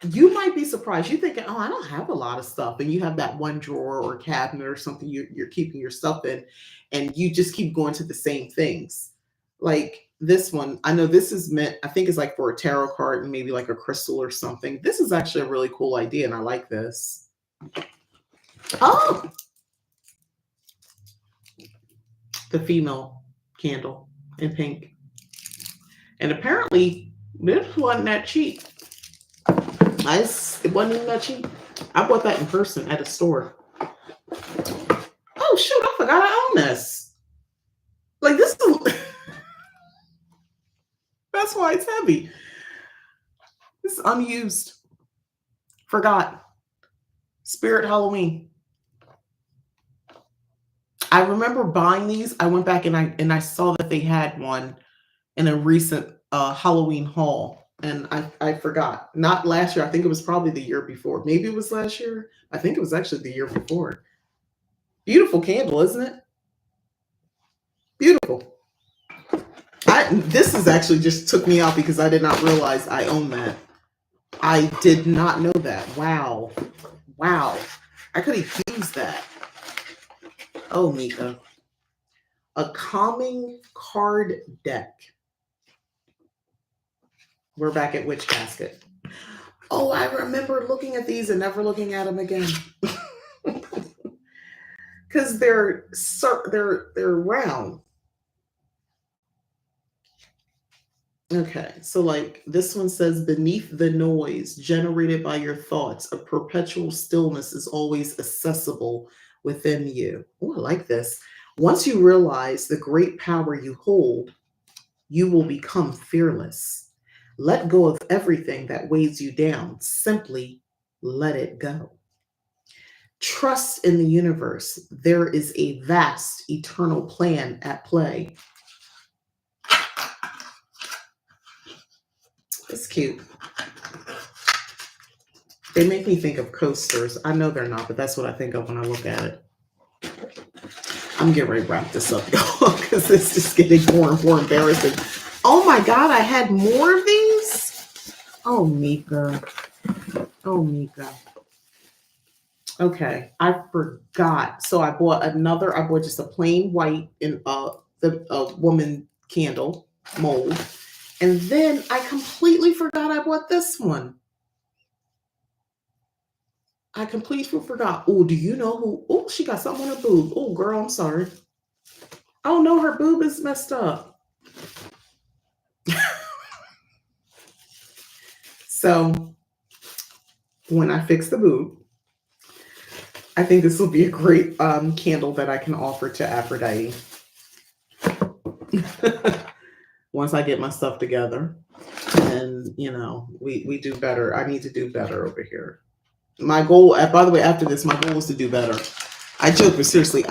You might be surprised. You're thinking, oh, I don't have a lot of stuff, and you have that one drawer or cabinet or something you're keeping your stuff in, and you just keep going to the same things. Like this one, I know this is meant. I think it's like for a tarot card and maybe like a crystal or something. This is actually a really cool idea, and I like this. Oh, the female candle in pink. And apparently, this wasn't that cheap. It wasn't even that cheap. I bought that in person at a store. Oh, shoot, I forgot I own this. Like, this is. That's why it's heavy. This is unused. Forgot. Spirit Halloween. I remember buying these. I went back and I saw that they had one in a recent Halloween haul, and I forgot. Not last year. I think it was probably the year before. Maybe it was last year. I think it was actually the year before. Beautiful candle, isn't it? Beautiful. This is actually just took me out because I did not realize I own that. I did not know that. Wow. Wow. I could have used that. Oh, Mika. A calming card deck. We're back at Witch Casket. Oh, I remember looking at these and never looking at them again. Because they're round. Okay, so like this one says, beneath the noise generated by your thoughts, a perpetual stillness is always accessible within you. Oh, I like this. Once you realize the great power you hold, you will become fearless. Let go of everything that weighs you down. Simply let it go. Trust in the universe. There is a vast, eternal plan at play. It's cute. They make me think of coasters. I know they're not, but that's what I think of when I look at it. I'm getting ready to wrap this up, y'all, because it's just getting more and more embarrassing. Oh my God, I had more of these? Oh, Mika. Oh, Mika. Okay, I forgot. So I bought just a plain white in the woman candle mold. And then I completely forgot I bought this one. I completely forgot. Oh, do you know who? Oh, she got something on her boob. Oh, girl, I'm sorry. Oh, no, her boob is messed up. So when I fix the boob, I think this will be a great candle that I can offer to Aphrodite. Once I get my stuff together and, we do better. I need to do better over here. My goal, by the way, after this, my goal is to do better. I joke, but seriously,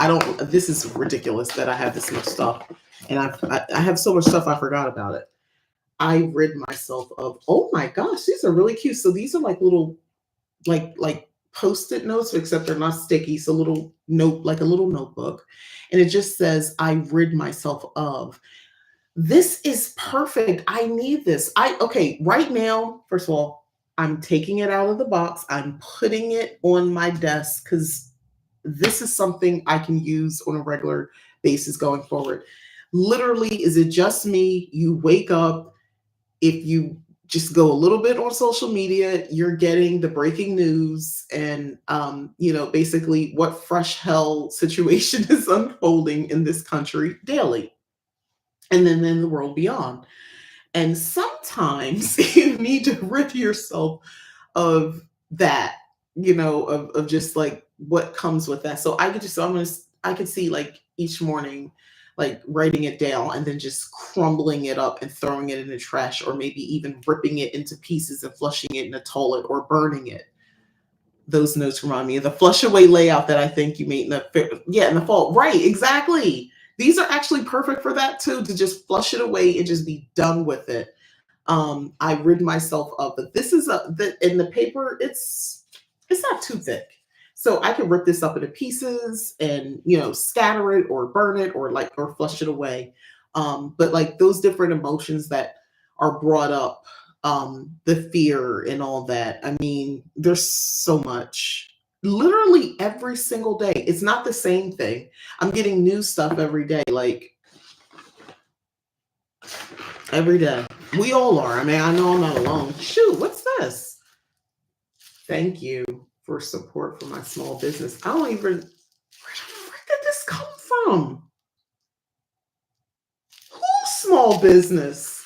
this is ridiculous that I have this much stuff. And I have so much stuff I forgot about it. I rid myself of, oh my gosh, these are really cute. So these are like little, like Post-it notes, except they're not sticky. So little note, like a little notebook. And it just says, I rid myself of. This is perfect. I need this. Okay, right now, first of all, I'm taking it out of the box. I'm putting it on my desk because this is something I can use on a regular basis going forward. Literally, is it just me? You wake up, if you just go a little bit on social media. You're getting the breaking news and, basically what fresh hell situation is unfolding in this country daily and then in the world beyond. And sometimes you need to rid yourself of that, of just like what comes with that. So I could see like each morning, like writing it down and then just crumbling it up and throwing it in the trash, or maybe even ripping it into pieces and flushing it in the toilet or burning it. Those notes remind me of the flush away layout that I think you made in the fall. Right, exactly. These are actually perfect for that too, to just flush it away and just be done with it. I rid myself of it. This is in the paper. It's not too thick, so I can rip this up into pieces and scatter it or burn it or flush it away. But like those different emotions that are brought up, the fear and all that. I mean, there's so much. Literally every single day. It's not the same thing. I'm getting new stuff every day. Like every day. We all are. I mean, I know I'm not alone. Shoot, what's this? Thank you for support for my small business. I don't even, where the frick did this come from? Who's small business?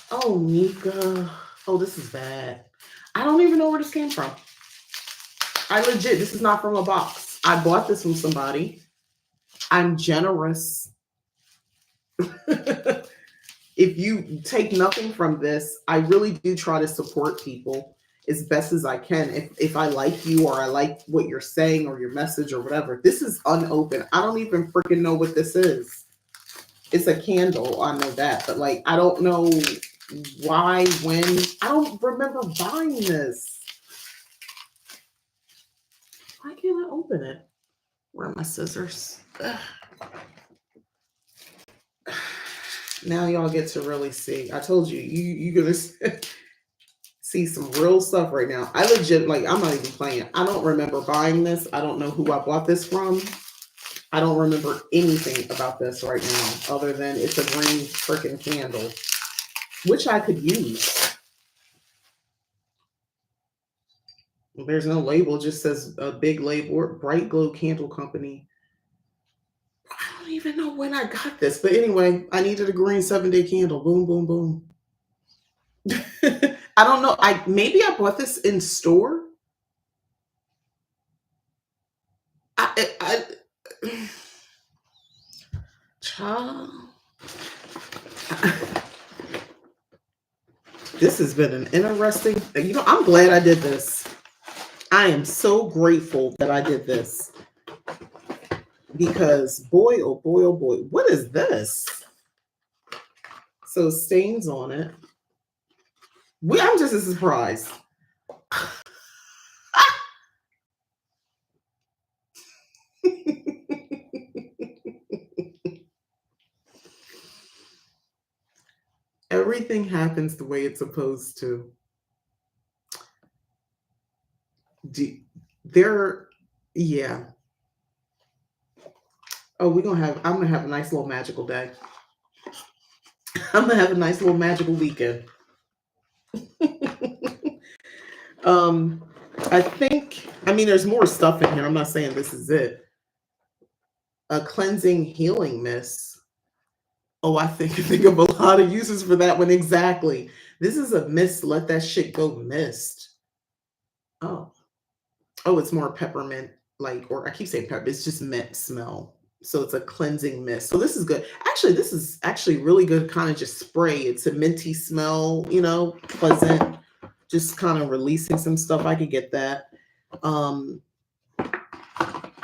Oh, Mika. Oh, this is bad. I don't even know where this came from. This is not from a box. I bought this from somebody. I'm generous. If you take nothing from this, I really do try to support people as best as I can. If I like you or I like what you're saying or your message or whatever. This is unopened. I don't even freaking know what this is. It's a candle. I know that. But like, I don't know why, when. I don't remember buying this. Why can't I open it? Where are my scissors? Ugh. Now y'all get to really see. I told you, you're gonna see some real stuff right now. I legit, like, I'm not even playing. I don't remember buying this. I don't know who I bought this from. I don't remember anything about this right now, other than it's a green freaking candle, which I could use. There's no label, it just says a big label, Bright Glow Candle Company. I don't even know when I got this, but anyway, I needed a green 7-day candle. Boom, boom, boom. I don't know. Maybe I bought this in store. I child. This has been an interesting. I'm glad I did this. I am so grateful that I did this because boy, oh boy, oh boy, what is this? So stains on it. I'm just as surprised. Everything happens the way it's supposed to. Yeah. Oh, I'm gonna have a nice little magical day. I'm gonna have a nice little magical weekend. um, I mean, there's more stuff in here. I'm not saying this is it. A cleansing healing mist. Oh, I think of a lot of uses for that one. Exactly. This is a mist. Let that shit go mist. Oh. Oh, it's more peppermint, like, or I keep saying pepper, it's just mint smell. So it's a cleansing mist. So this is good. Actually, this is actually really good, kind of just spray. It's a minty smell, pleasant, just kind of releasing some stuff. I could get that. And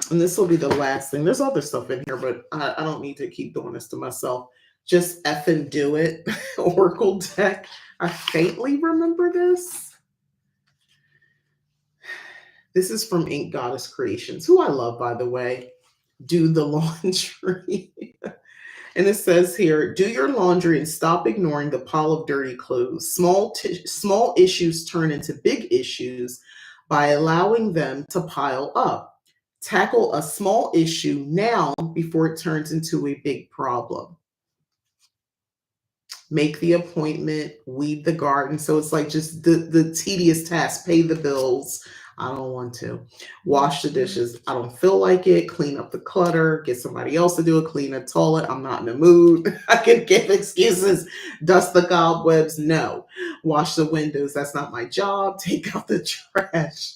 this will be the last thing. There's other stuff in here, but I don't need to keep doing this to myself. Just effing do it. Oracle deck. I faintly remember this. This is from Ink Goddess Creations, who I love, by the way. Do the laundry. And it says here, do your laundry and stop ignoring the pile of dirty clothes. Small issues turn into big issues by allowing them to pile up. Tackle a small issue now before it turns into a big problem. make the appointment, weed the garden. So it's like just the tedious task, pay the bills. I don't want to. Wash the dishes. I don't feel like it. Clean up the clutter. Get somebody else to do it. Clean a toilet. I'm not in the mood. I can give excuses. Dust the cobwebs. No. Wash the windows. That's not my job. Take out the trash.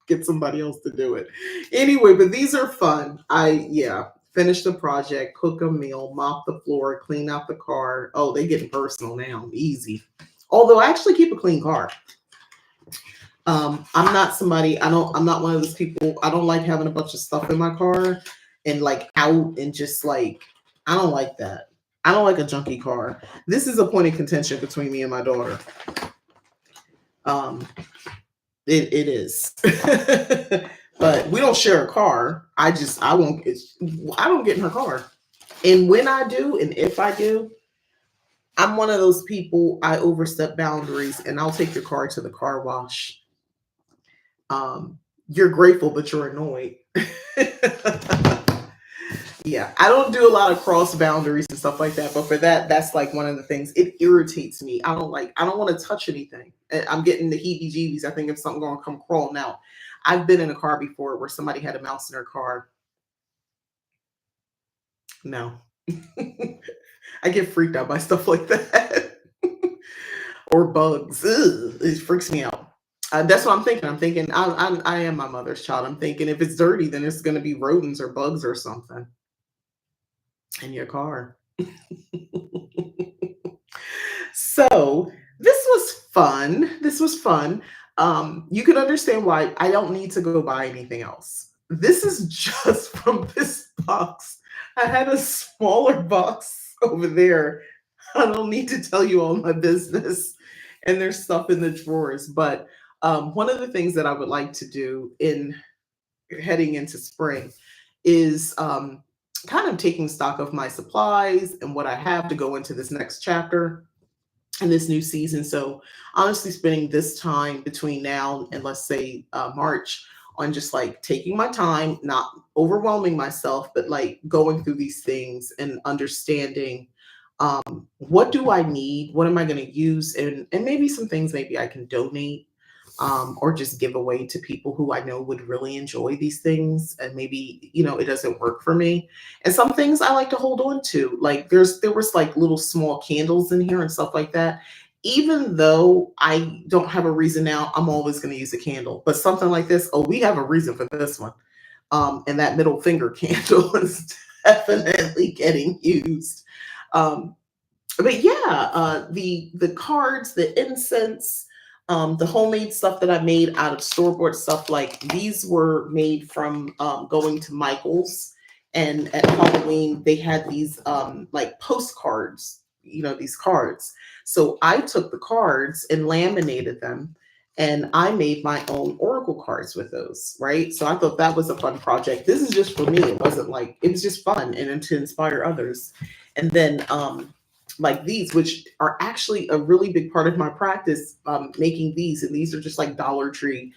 Get somebody else to do it. Anyway, but these are fun. Yeah, finish the project, cook a meal, mop the floor, clean out the car. Oh, they getting personal now. Easy. Although I actually keep a clean car. I'm not somebody, I'm not one of those people. I don't like having a bunch of stuff in my car and like out and just like, I don't like that. I don't like a junky car. This is a point of contention between me and my daughter. Um, it is. But we don't share a car. I don't get in her car. And when I do, and if I do, I'm one of those people, I overstep boundaries and I'll take your car to the car wash. You're grateful, but you're annoyed. Yeah, I don't do a lot of cross boundaries and stuff like that, but for that, that's like one of the things. It irritates me. I don't want to touch anything. I'm getting the heebie jeebies. I think if something going to come crawling out. I've been in a car before where somebody had a mouse in their car. No. I get freaked out by stuff like that. Or bugs. Ugh, it freaks me out. That's what I'm thinking. I am my mother's child. I'm thinking if it's dirty, then it's going to be rodents or bugs or something in your car. So this was fun. This was fun. You can understand why I don't need to go buy anything else. This is just from this box. I had a smaller box over there. I don't need to tell you all my business. And there's stuff in the drawers. But one of the things that I would like to do in heading into spring is kind of taking stock of my supplies and what I have to go into this next chapter and this new season. So honestly, spending this time between now and let's say March on just like taking my time, not overwhelming myself, but like going through these things and understanding what do I need, what am I going to use, and maybe some things maybe I can donate or just give away to people who I know would really enjoy these things. And maybe, it doesn't work for me. And some things I like to hold on to. Like there was like little small candles in here and stuff like that. Even though I don't have a reason now, I'm always going to use a candle. But something like this, oh, we have a reason for this one. And that middle finger candle is definitely getting used. But yeah, the cards, the incense, the homemade stuff that I made out of store-bought stuff, like these were made from going to Michael's, and at Halloween they had these like postcards, these cards. So I took the cards and laminated them, and I made my own oracle cards with those, right? So I thought that was a fun project. This is just for me. It wasn't like, it was just fun and to inspire others. And then like these, which are actually a really big part of my practice, making these. And these are just like Dollar Tree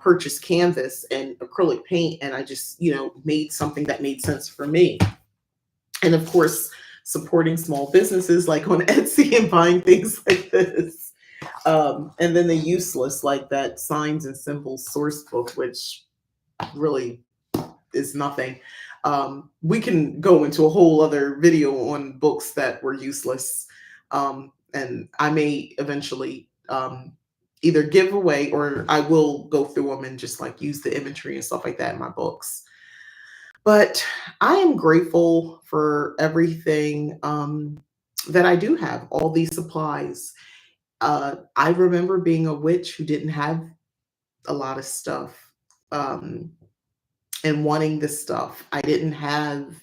purchased canvas and acrylic paint. And I just, made something that made sense for me. And of course, supporting small businesses like on Etsy and buying things like this. And then the useless, like that signs and symbols source book, which really is nothing. We can go into a whole other video on books that were useless. And I may eventually either give away, or I will go through them and just like use the imagery and stuff like that in my books. But I am grateful for everything that I do have, all these supplies. I remember being a witch who didn't have a lot of stuff. And wanting this stuff. I didn't have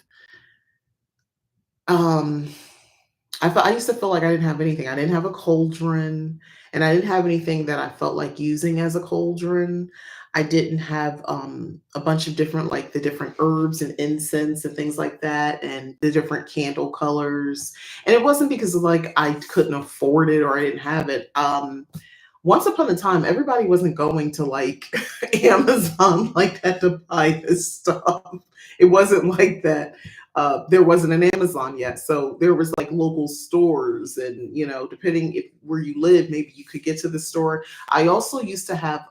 I used to feel like I didn't have anything. I didn't have a cauldron, and I didn't have anything that I felt like using as a cauldron. I didn't have a bunch of different, like the different herbs and incense and things like that, and the different candle colors. And it wasn't because of like I couldn't afford it or I didn't have it. Once upon a time, everybody wasn't going to like Amazon like that to buy this stuff. It wasn't like that. There wasn't an Amazon yet, so there was like local stores, and depending if where you live, maybe you could get to the store. I also used to have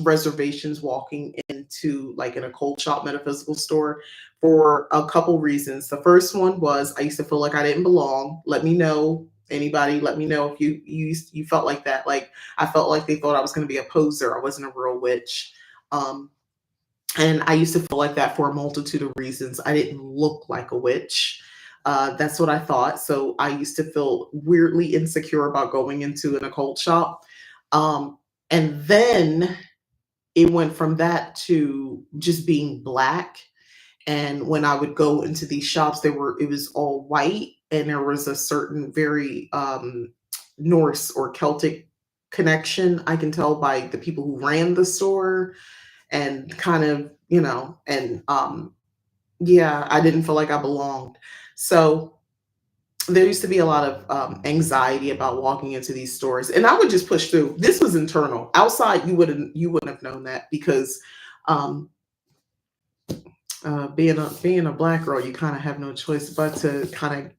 reservations walking into like an occult shop, metaphysical store, for a couple reasons. The first one was I used to feel like I didn't belong. Let me know, anybody, let me know if you felt like that. Like I felt like they thought I was going to be a poser. I wasn't a real witch. Um, and I used to feel like that for a multitude of reasons. I didn't look like a witch. That's what I thought. So I used to feel weirdly insecure about going into an occult shop. Um, and then it went from that to just being black. And when I would go into these shops, it was all white, and there was a certain very Norse or Celtic connection. I can tell by the people who ran the store, and kind of, and yeah, I didn't feel like I belonged. So there used to be a lot of anxiety about walking into these stores, and I would just push through. This was internal. Outside, you wouldn't have known that, because um, being a black girl, you kind of have no choice but to kind of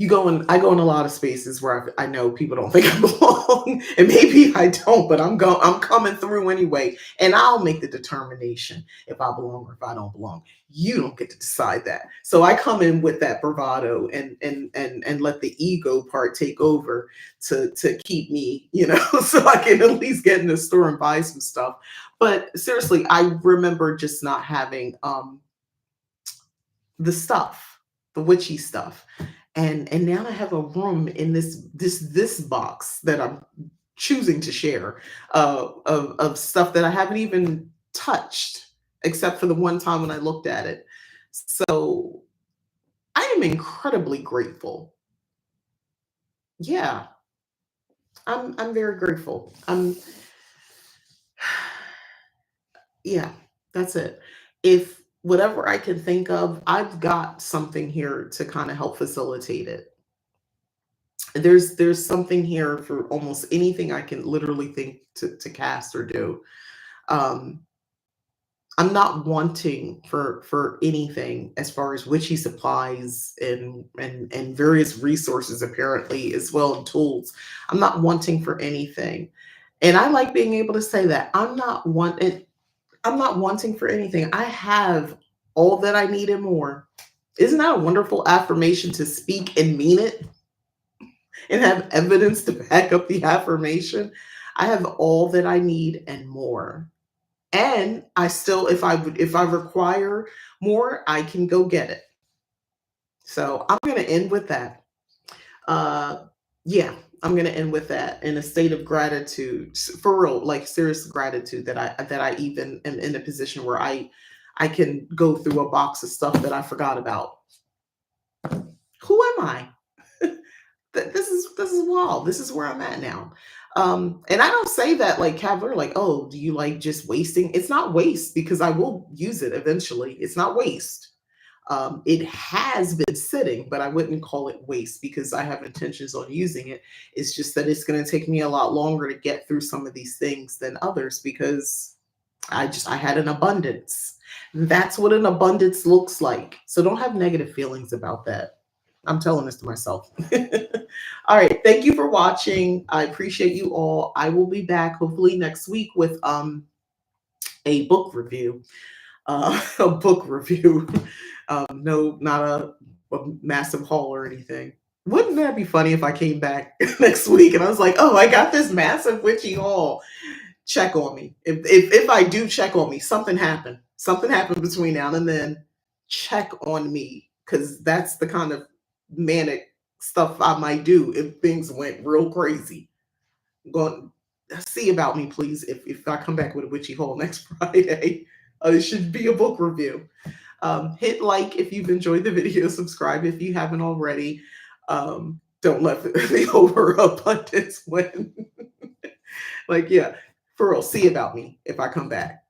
I go in a lot of spaces where I know people don't think I belong, and maybe I don't, but I'm coming through anyway, and I'll make the determination if I belong or if I don't belong. You don't get to decide that. So I come in with that bravado, and let the ego part take over to keep me, so I can at least get in the store and buy some stuff. But seriously, I remember just not having the stuff, the witchy stuff. And now I have a room in this box that I'm choosing to share, of stuff that I haven't even touched, except for the one time when I looked at it. So I am incredibly grateful. Yeah, I'm very grateful. Yeah, that's it. If whatever I can think of, I've got something here to kind of help facilitate it. There's something here for almost anything I can literally think to cast or do. Um, I'm not wanting for anything as far as witchy supplies and various resources, apparently, as well, and tools. I'm not wanting for anything. And I like being able to say that. I'm not wanting for anything. I have all that I need and more. Isn't that a wonderful affirmation to speak and mean it, and have evidence to back up the affirmation? I have all that I need and more. And I still, if I require more, I can go get it. So I'm going to end with that. Uh, yeah, I'm going to end with that, in a state of gratitude, for real, like serious gratitude that I even am in a position where I can go through a box of stuff that I forgot about. Who am I? This is wild. This is where I'm at now. And I don't say that like cavalier, like, oh, do you like just wasting? It's not waste, because I will use it eventually. It's not waste. It has been sitting, but I wouldn't call it waste, because I have intentions on using it. It's just that it's going to take me a lot longer to get through some of these things than others, because I had an abundance. That's what an abundance looks like. So don't have negative feelings about that. I'm telling this to myself. All right. Thank you for watching. I appreciate you all. I will be back hopefully next week with a book review. A book review. No, not a massive haul or anything. Wouldn't that be funny if I came back next week and I was like, oh, I got this massive witchy haul? Check on me. If I do, check on me. Something happened. Something happened between now and then. Check on me, because that's the kind of manic stuff I might do if things went real crazy. Go see about me, please. If I come back with a witchy hole next Friday, it should be a book review. Hit like if you've enjoyed the video. Subscribe if you haven't already. Don't let the overabundance win. Like, yeah, for real. See about me if I come back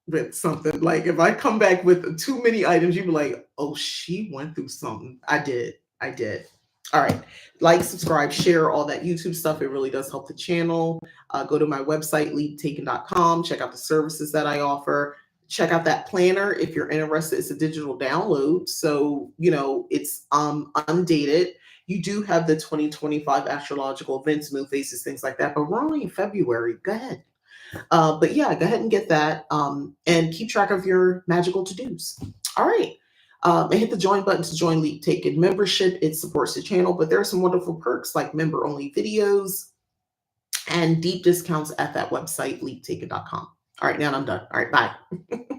with something. Like, if I come back with too many items, you be like, oh, she went through something. I did. All right. Like, subscribe, share all that YouTube stuff. It really does help the channel. Go to my website, leadtaken.com. Check out the services that I offer. Check out that planner if you're interested. It's a digital download, so it's undated. You do have the 2025 astrological events, moon phases, things like that, but we're only in February. Go ahead. But yeah, go ahead and get that, and keep track of your magical to-dos. All right. And hit the join button to join Leap Taken membership. It supports the channel, but there are some wonderful perks like member-only videos and deep discounts at that website, leaptaken.com. All right, now I'm done. All right, bye.